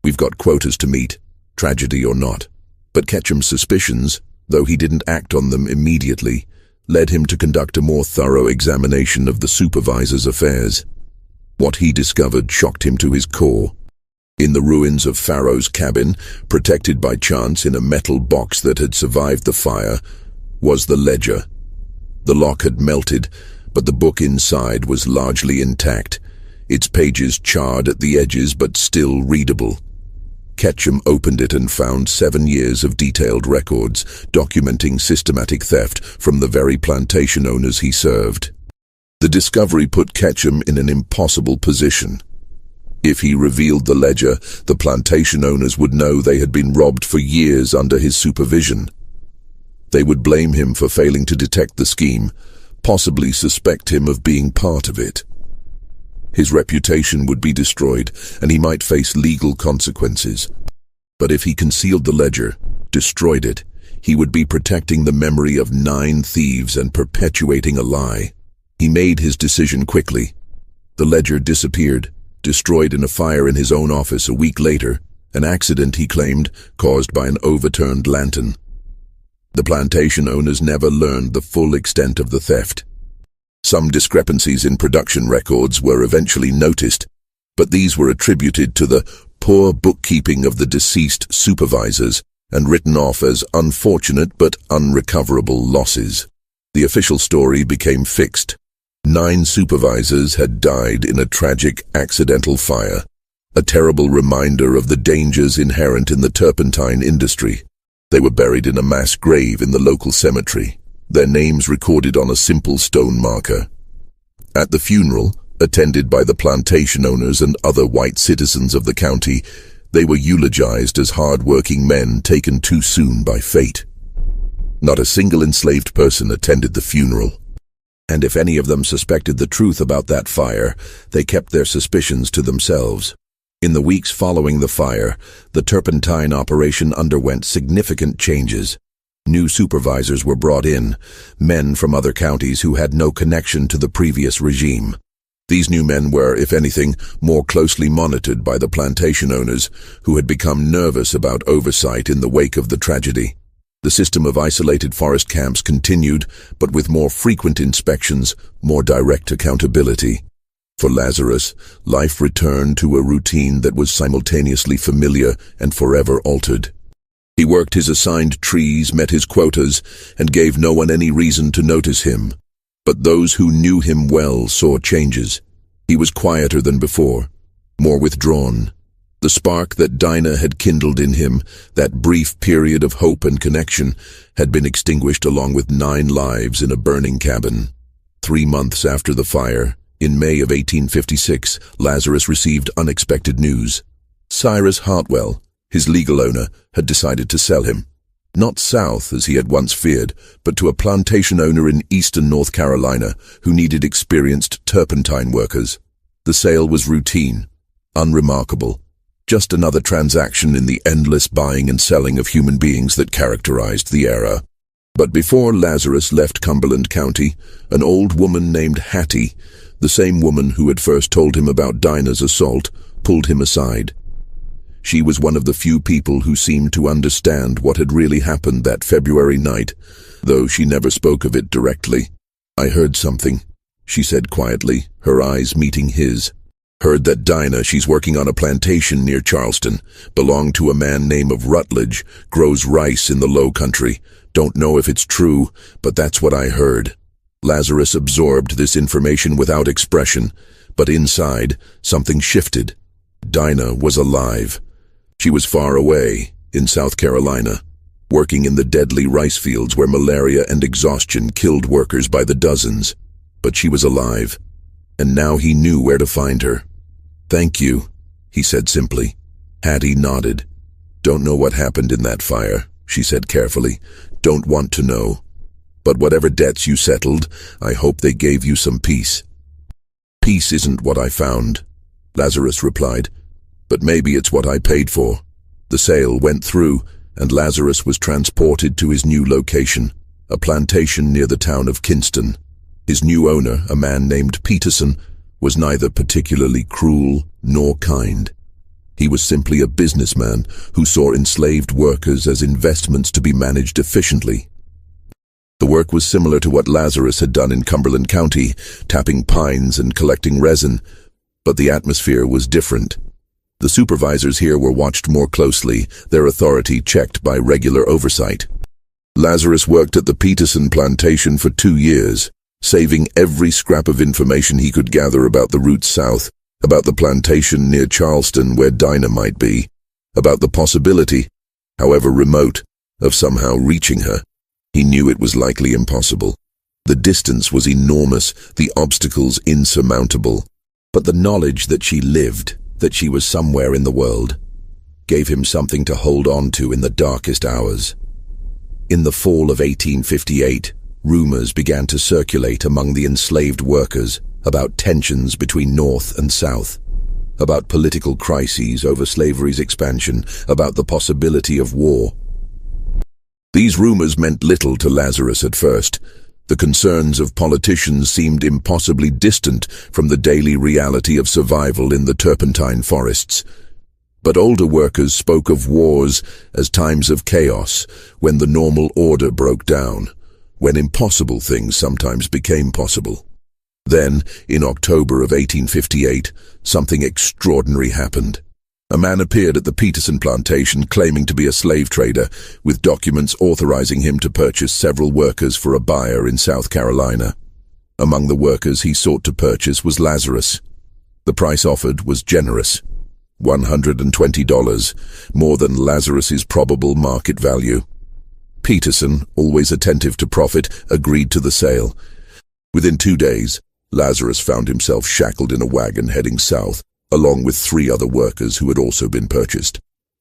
Speaker 1: We've got quotas to meet, tragedy or not." But Ketchum's suspicions, though he didn't act on them immediately, led him to conduct a more thorough examination of the supervisor's affairs. What he discovered shocked him to his core. In the ruins of Farrow's cabin, protected by chance in a metal box that had survived the fire, was the ledger. The lock had melted, but the book inside was largely intact, its pages charred at the edges but still readable. Ketchum opened it and found 7 years of detailed records documenting systematic theft from the very plantation owners he served. The discovery put Ketchum in an impossible position. If he revealed the ledger, the plantation owners would know they had been robbed for years under his supervision. They would blame him for failing to detect the scheme, possibly suspect him of being part of it. His reputation would be destroyed, and he might face legal consequences. But if he concealed the ledger, destroyed it, he would be protecting the memory of 9 thieves and perpetuating a lie. He made his decision quickly. The ledger disappeared, destroyed in a fire in his own office a week later, an accident, he claimed, caused by an overturned lantern. The plantation owners never learned the full extent of the theft. Some discrepancies in production records were eventually noticed, but these were attributed to the poor bookkeeping of the deceased supervisors and written off as unfortunate but unrecoverable losses. The official story became fixed. 9 supervisors had died in a tragic accidental fire, a terrible reminder of the dangers inherent in the turpentine industry. They were buried in a mass grave in the local cemetery, their names recorded on a simple stone marker. At the funeral, attended by the plantation owners and other white citizens of the county, they were eulogized as hard-working men taken too soon by fate. Not a single enslaved person attended the funeral. And if any of them suspected the truth about that fire, they kept their suspicions to themselves. In the weeks following the fire, the turpentine operation underwent significant changes. New supervisors were brought in, men from other counties who had no connection to the previous regime. These new men were, if anything, more closely monitored by the plantation owners, who had become nervous about oversight in the wake of the tragedy. The system of isolated forest camps continued, but with more frequent inspections, more direct accountability. For Lazarus, life returned to a routine that was simultaneously familiar and forever altered. He worked his assigned trees, met his quotas, and gave no one any reason to notice him. But those who knew him well saw changes. He was quieter than before, more withdrawn. The spark that Dinah had kindled in him, that brief period of hope and connection, had been extinguished along with 9 lives in a burning cabin. 3 months after the fire, in May of 1856, Lazarus received unexpected news. Cyrus Hartwell, his legal owner, had decided to sell him. Not south, as he had once feared, but to a plantation owner in eastern North Carolina who needed experienced turpentine workers. The sale was routine, unremarkable. Just another transaction in the endless buying and selling of human beings that characterized the era. But before Lazarus left Cumberland County, an old woman named Hattie, the same woman who had first told him about Dinah's assault, pulled him aside. She was one of the few people who seemed to understand what had really happened that February night, though she never spoke of it directly. "I heard something," she said quietly, her eyes meeting his. "Heard that Dinah, she's working on a plantation near Charleston, belonged to a man named Rutledge, grows rice in the low country. Don't know if it's true, but that's what I heard." Lazarus absorbed this information without expression, but inside, something shifted. Dinah was alive. She was far away, in South Carolina, working in the deadly rice fields where malaria and exhaustion killed workers by the dozens. But she was alive, and now he knew where to find her. "Thank you," he said simply. Hattie nodded. "Don't know what happened in that fire," she said carefully. "Don't want to know. But whatever debts you settled, I hope they gave you some peace." "Peace isn't what I found," Lazarus replied. "But maybe it's what I paid for." The sale went through, and Lazarus was transported to his new location, a plantation near the town of Kinston. His new owner, a man named Peterson, was neither particularly cruel nor kind. He was simply a businessman who saw enslaved workers as investments to be managed efficiently. The work was similar to what Lazarus had done in Cumberland County, tapping pines and collecting resin, but the atmosphere was different. The supervisors here were watched more closely, their authority checked by regular oversight. Lazarus worked at the Peterson plantation for 2 years, saving every scrap of information he could gather about the route south, about the plantation near Charleston where Dinah might be, about the possibility, however remote, of somehow reaching her. He knew it was likely impossible. The distance was enormous, the obstacles insurmountable. But the knowledge that she lived, that she was somewhere in the world, gave him something to hold on to in the darkest hours. In the fall of 1858, rumors began to circulate among the enslaved workers about tensions between North and South, about political crises over slavery's expansion, about the possibility of war. These rumors meant little to Lazarus at first. The concerns of politicians seemed impossibly distant from the daily reality of survival in the turpentine forests. But older workers spoke of wars as times of chaos, when the normal order broke down, when impossible things sometimes became possible. Then, in October of 1858, something extraordinary happened. A man appeared at the Peterson plantation claiming to be a slave trader, with documents authorizing him to purchase several workers for a buyer in South Carolina. Among the workers he sought to purchase was Lazarus. The price offered was generous, $120, more than Lazarus's probable market value. Peterson, always attentive to profit, agreed to the sale. Within 2 days, Lazarus found himself shackled in a wagon heading south, along with 3 other workers who had also been purchased.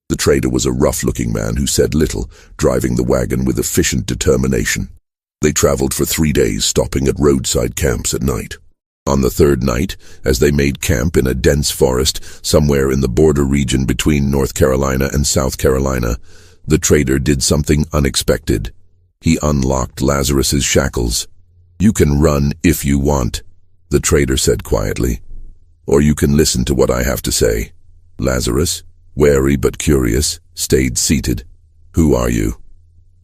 Speaker 1: The trader was a rough-looking man who said little, driving the wagon with efficient determination. They traveled for 3 days, stopping at roadside camps at night. On the third night, as they made camp in a dense forest somewhere in the border region between North Carolina and South Carolina, the trader did something unexpected. He unlocked Lazarus's shackles. "You can run if you want," the trader said quietly, "or you can listen to what I have to say." Lazarus, wary but curious, stayed seated. "Who are you?"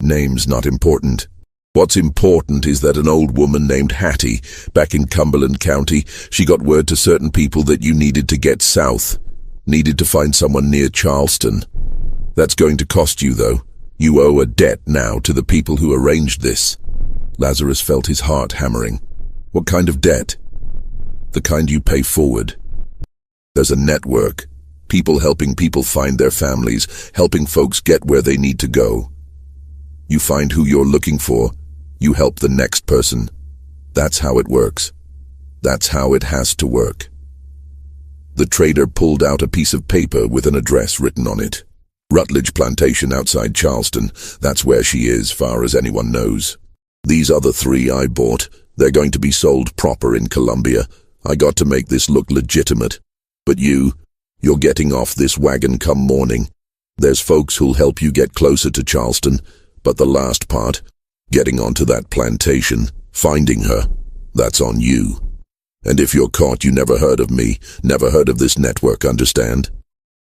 Speaker 1: "Name's not important. What's important is that an old woman named Hattie, back in Cumberland County, she got word to certain people that you needed to get south. Needed to find someone near Charleston. That's going to cost you, though. You owe a debt now to the people who arranged this." Lazarus felt his heart hammering. "What kind of debt?" "The kind you pay forward. There's a network. People helping people find their families, helping folks get where they need to go. You find who you're looking for. You help the next person. That's how it works. That's how it has to work." The trader pulled out a piece of paper with an address written on it. "Rutledge Plantation outside Charleston. That's where she is, far as anyone knows. These other 3 I bought. They're going to be sold proper in Columbia. I got to make this look legitimate. But you're getting off this wagon come morning. There's folks who'll help you get closer to Charleston, but the last part, getting onto that plantation, finding her, that's on you. And if you're caught, you never heard of me, never heard of this network, understand?"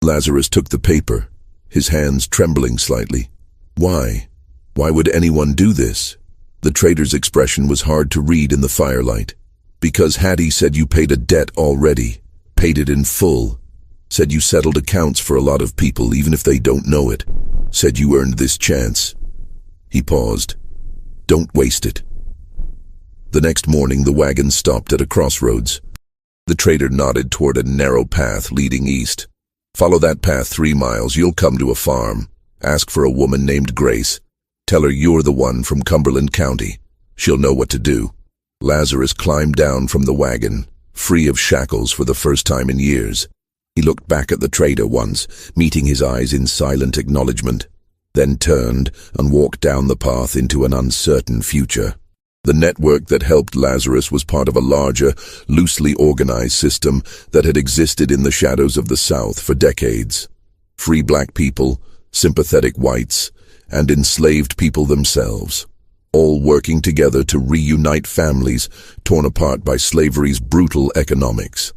Speaker 1: Lazarus took the paper, his hands trembling slightly. Why? Why would anyone do this? The trader's expression was hard to read in the firelight. "Because Hattie said you paid a debt already, paid it in full. Said you settled accounts for a lot of people, even if they don't know it. Said you earned this chance." He paused. "Don't waste it." The next morning, the wagon stopped at a crossroads. The trader nodded toward a narrow path leading east. "Follow that path 3 miles, you'll come to a farm. Ask for a woman named Grace. Tell her you're the one from Cumberland County. She'll know what to do." Lazarus climbed down from the wagon, free of shackles for the first time in years. He looked back at the trader once, meeting his eyes in silent acknowledgement, then turned and walked down the path into an uncertain future. The network that helped Lazarus was part of a larger, loosely organized system that had existed in the shadows of the South for decades. Free black people, sympathetic whites, and enslaved people themselves, all working together to reunite families torn apart by slavery's brutal economics.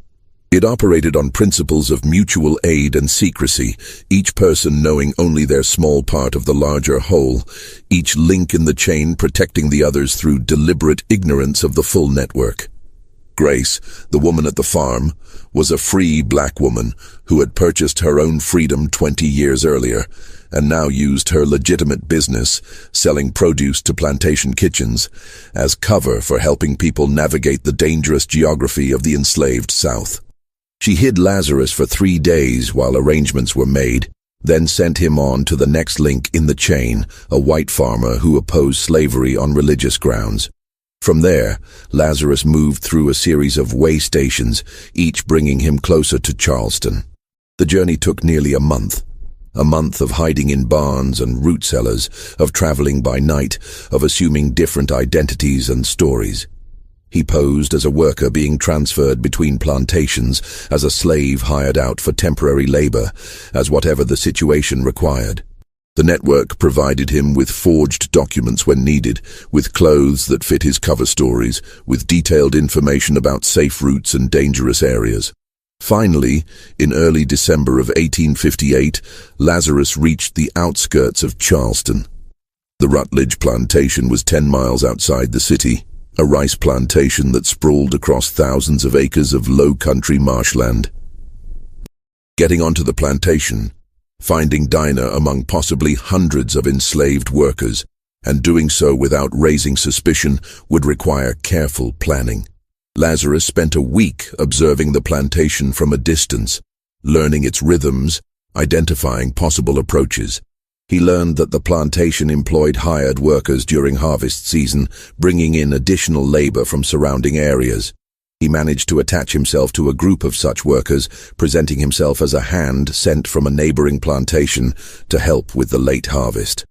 Speaker 1: It operated on principles of mutual aid and secrecy, each person knowing only their small part of the larger whole, each link in the chain protecting the others through deliberate ignorance of the full network. Grace, the woman at the farm, was a free black woman who had purchased her own freedom 20 years earlier, and now used her legitimate business, selling produce to plantation kitchens, as cover for helping people navigate the dangerous geography of the enslaved South. She hid Lazarus for 3 days while arrangements were made, then sent him on to the next link in the chain, a white farmer who opposed slavery on religious grounds. From there, Lazarus moved through a series of way stations, each bringing him closer to Charleston. The journey took nearly a month of hiding in barns and root cellars, of traveling by night, of assuming different identities and stories. He posed as a worker being transferred between plantations, as a slave hired out for temporary labor, as whatever the situation required. The network provided him with forged documents when needed, with clothes that fit his cover stories, with detailed information about safe routes and dangerous areas. Finally, in early December of 1858, Lazarus reached the outskirts of Charleston. The Rutledge plantation was 10 miles outside the city, a rice plantation that sprawled across thousands of acres of low-country marshland. Getting onto the plantation, finding Dinah among possibly hundreds of enslaved workers, and doing so without raising suspicion would require careful planning. Lazarus spent a week observing the plantation from a distance, learning its rhythms, identifying possible approaches. He learned that the plantation employed hired workers during harvest season, bringing in additional labor from surrounding areas. He managed to attach himself to a group of such workers, presenting himself as a hand sent from a neighboring plantation to help with the late harvest.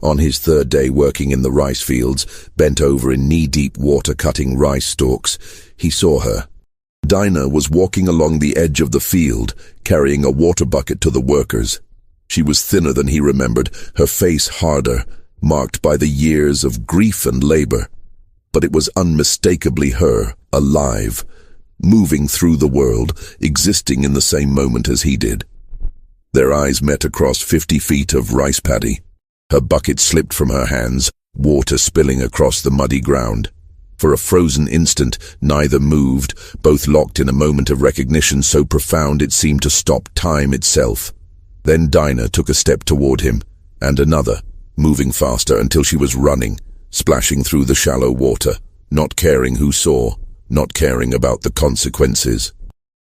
Speaker 1: On his third day working in the rice fields, bent over in knee-deep water cutting rice stalks, he saw her. Dinah was walking along the edge of the field, carrying a water bucket to the workers. She was thinner than he remembered, her face harder, marked by the years of grief and labor. But it was unmistakably her, alive, moving through the world, existing in the same moment as he did. Their eyes met across 50 feet of rice paddy. Her bucket slipped from her hands, water spilling across the muddy ground. For a frozen instant, neither moved, both locked in a moment of recognition so profound it seemed to stop time itself. Then Dinah took a step toward him, and another, moving faster until she was running, splashing through the shallow water, not caring who saw, not caring about the consequences.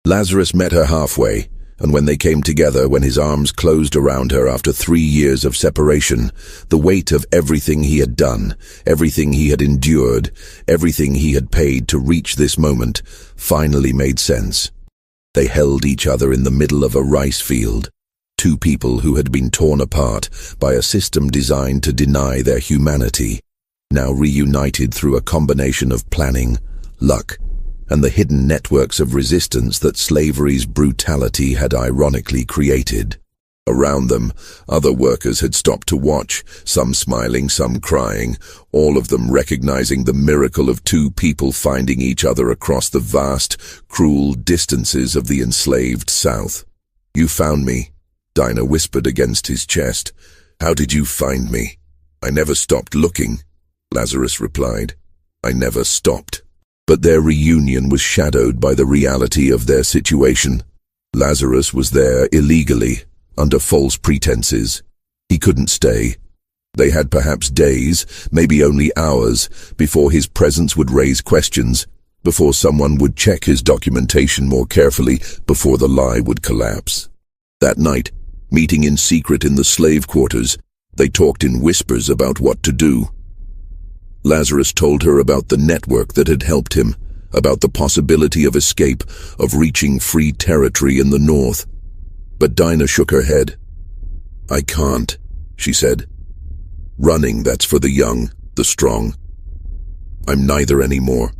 Speaker 1: Lazarus met her halfway, and when they came together, when his arms closed around her after 3 years of separation, the weight of everything he had done, everything he had endured, everything he had paid to reach this moment, finally made sense. They held each other in the middle of a rice field, two people who had been torn apart by a system designed to deny their humanity, now reunited through a combination of planning, luck, and the hidden networks of resistance that slavery's brutality had ironically created. Around them, other workers had stopped to watch, some smiling, some crying, all of them recognizing the miracle of two people finding each other across the vast, cruel distances of the enslaved South. "You found me," Dinah whispered against his chest. "How did you find me?" "I never stopped looking," Lazarus replied. "I never stopped." But their reunion was shadowed by the reality of their situation. Lazarus was there illegally, under false pretenses. He couldn't stay. They had perhaps days, maybe only hours, before his presence would raise questions, before someone would check his documentation more carefully, before the lie would collapse. That night, meeting in secret in the slave quarters, they talked in whispers about what to do. Lazarus told her about the network that had helped him, about the possibility of escape, of reaching free territory in the north. But Dinah shook her head. "I can't," she said. "Running, that's for the young, the strong. I'm neither anymore.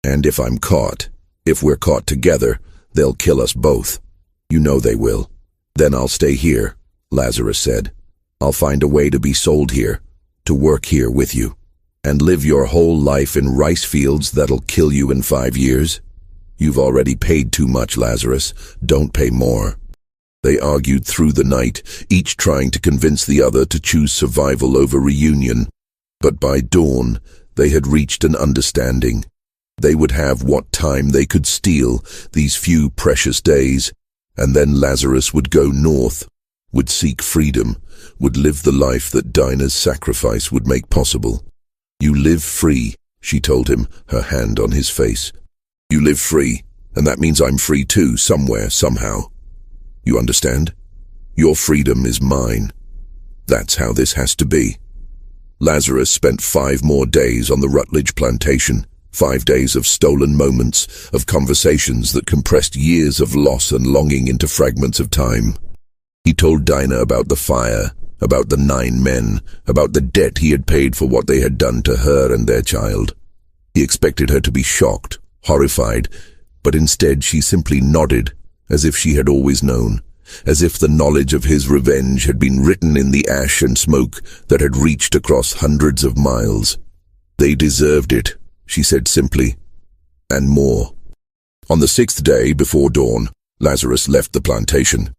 Speaker 1: And if I'm caught, if we're caught together, they'll kill us both. You know they will. Then I'll stay here," Lazarus said. "I'll find a way to be sold here, to work here with you. And live your whole life in rice fields that'll kill you in 5 years? You've already paid too much, Lazarus. Don't pay more." They argued through the night, each trying to convince the other to choose survival over reunion. But by dawn, they had reached an understanding. They would have what time they could steal, these few precious days, and then Lazarus would go north, would seek freedom, would live the life that Dinah's sacrifice would make possible. "You live free," she told him, her hand on his face. "You live free, and that means I'm free too, somewhere, somehow. You understand? Your freedom is mine. That's how this has to be." Lazarus spent 5 more days on the Rutledge plantation, 5 days of stolen moments, of conversations that compressed years of loss and longing into fragments of time. He told Dinah about the fire, about the 9 men, about the debt he had paid for what they had done to her and their child. He expected her to be shocked, horrified, but instead she simply nodded, as if she had always known, as if the knowledge of his revenge had been written in the ash and smoke that had reached across hundreds of miles. "They deserved it," she said simply, "and more." On the 6th day, before dawn, Lazarus left the plantation.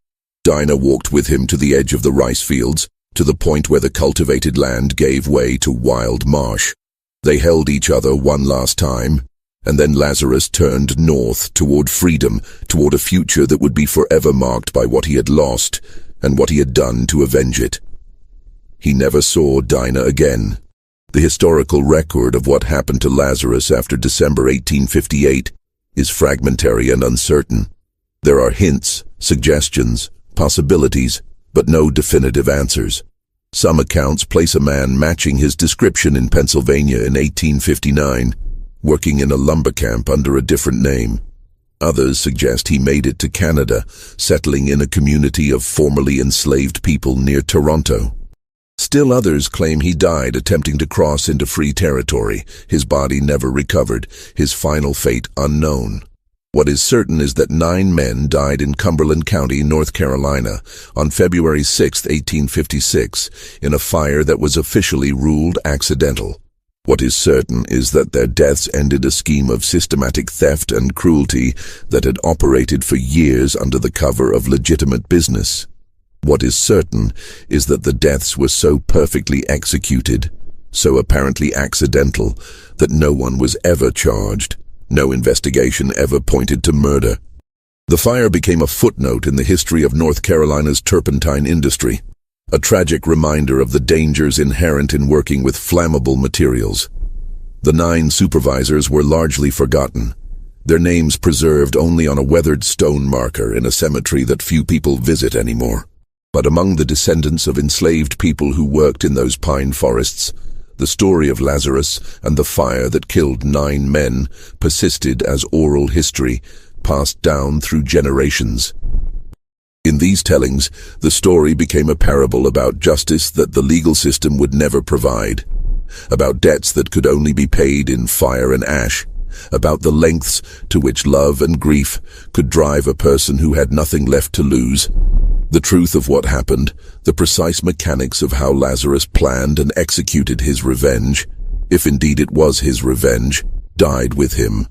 Speaker 1: Dinah walked with him to the edge of the rice fields, to the point where the cultivated land gave way to wild marsh. They held each other one last time, and then Lazarus turned north toward freedom, toward a future that would be forever marked by what he had lost and what he had done to avenge it. He never saw Dinah again. The historical record of what happened to Lazarus after December 1858 is fragmentary and uncertain. There are hints, suggestions, possibilities, but no definitive answers. Some accounts place a man matching his description in Pennsylvania in 1859, working in a lumber camp under a different name. Others suggest he made it to Canada, settling in a community of formerly enslaved people near Toronto. Still others claim he died attempting to cross into free territory, his body never recovered, his final fate unknown. What is certain is that 9 men died in Cumberland County, North Carolina, on February 6, 1856, in a fire that was officially ruled accidental. What is certain is that their deaths ended a scheme of systematic theft and cruelty that had operated for years under the cover of legitimate business. What is certain is that the deaths were so perfectly executed, so apparently accidental, that no one was ever charged. No investigation ever pointed to murder. The fire became a footnote in the history of North Carolina's turpentine industry, a tragic reminder of the dangers inherent in working with flammable materials. The 9 supervisors were largely forgotten, their names preserved only on a weathered stone marker in a cemetery that few people visit anymore. But among the descendants of enslaved people who worked in those pine forests, the story of Lazarus and the fire that killed 9 men persisted as oral history, passed down through generations. In these tellings, the story became a parable about justice that the legal system would never provide, about debts that could only be paid in fire and ash, about the lengths to which love and grief could drive a person who had nothing left to lose. The truth of what happened, the precise mechanics of how Lazarus planned and executed his revenge, if indeed it was his revenge, died with him.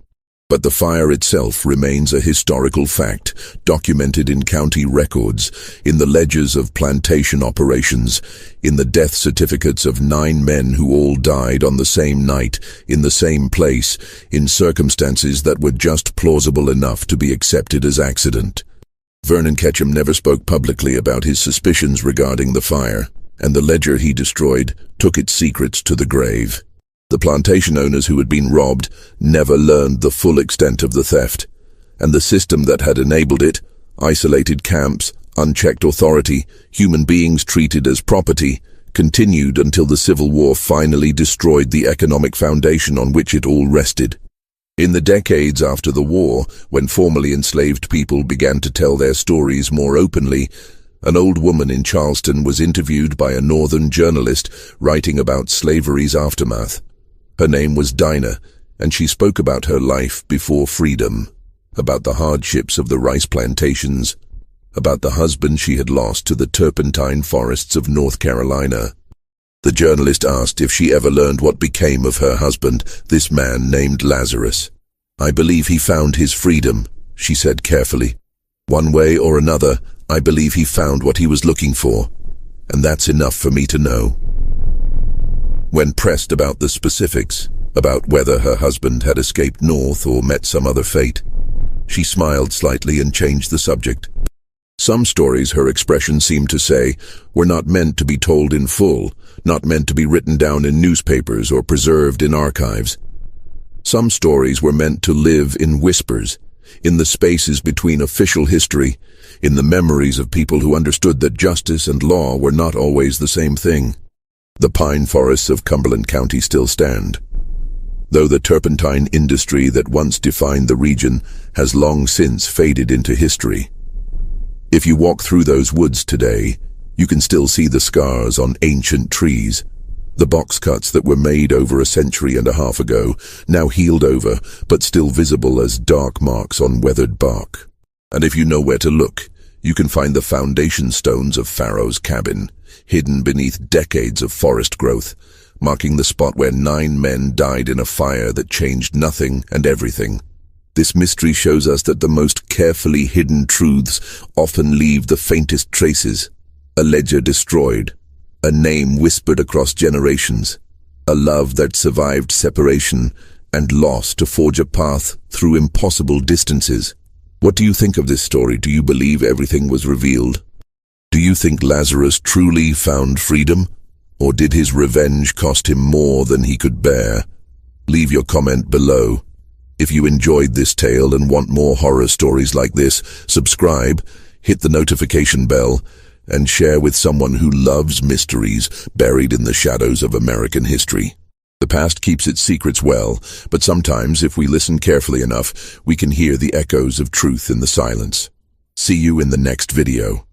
Speaker 1: But the fire itself remains a historical fact, documented in county records, in the ledgers of plantation operations, in the death certificates of 9 men who all died on the same night, in the same place, in circumstances that were just plausible enough to be accepted as accident. Vernon Ketchum never spoke publicly about his suspicions regarding the fire, and the ledger he destroyed took its secrets to the grave. The plantation owners who had been robbed never learned the full extent of the theft, and the system that had enabled it, isolated camps, unchecked authority, human beings treated as property, continued until the Civil War finally destroyed the economic foundation on which it all rested. In the decades after the war, when formerly enslaved people began to tell their stories more openly, an old woman in Charleston was interviewed by a northern journalist writing about slavery's aftermath. Her name was Dinah, and she spoke about her life before freedom, about the hardships of the rice plantations, about the husband she had lost to the turpentine forests of North Carolina. The journalist asked if she ever learned what became of her husband, this man named Lazarus. "I believe he found his freedom," she said carefully. "One way or another, I believe he found what he was looking for, and that's enough for me to know." When pressed about the specifics, about whether her husband had escaped north or met some other fate, she smiled slightly and changed the subject. Some stories, her expression seemed to say, were not meant to be told in full, not meant to be written down in newspapers or preserved in archives. Some stories were meant to live in whispers, in the spaces between official history, in the memories of people who understood that justice and law were not always the same thing. The pine forests of Cumberland County still stand, though the turpentine industry that once defined the region has long since faded into history. If you walk through those woods today, you can still see the scars on ancient trees, the box cuts that were made over a century and a half ago, now healed over, but still visible as dark marks on weathered bark. And if you know where to look, you can find the foundation stones of Pharaoh's cabin, hidden beneath decades of forest growth, marking the spot where 9 men died in a fire that changed nothing and everything. This mystery shows us that the most carefully hidden truths often leave the faintest traces. A ledger destroyed, a name whispered across generations, a love that survived separation and loss to forge a path through impossible distances. What do you think of this story? Do you believe everything was revealed? Do you think Lazarus truly found freedom? Or did his revenge cost him more than he could bear? Leave your comment below. If you enjoyed this tale and want more horror stories like this, subscribe, hit the notification bell, and share with someone who loves mysteries buried in the shadows of American history. The past keeps its secrets well, but sometimes, if we listen carefully enough, we can hear the echoes of truth in the silence. See you in the next video.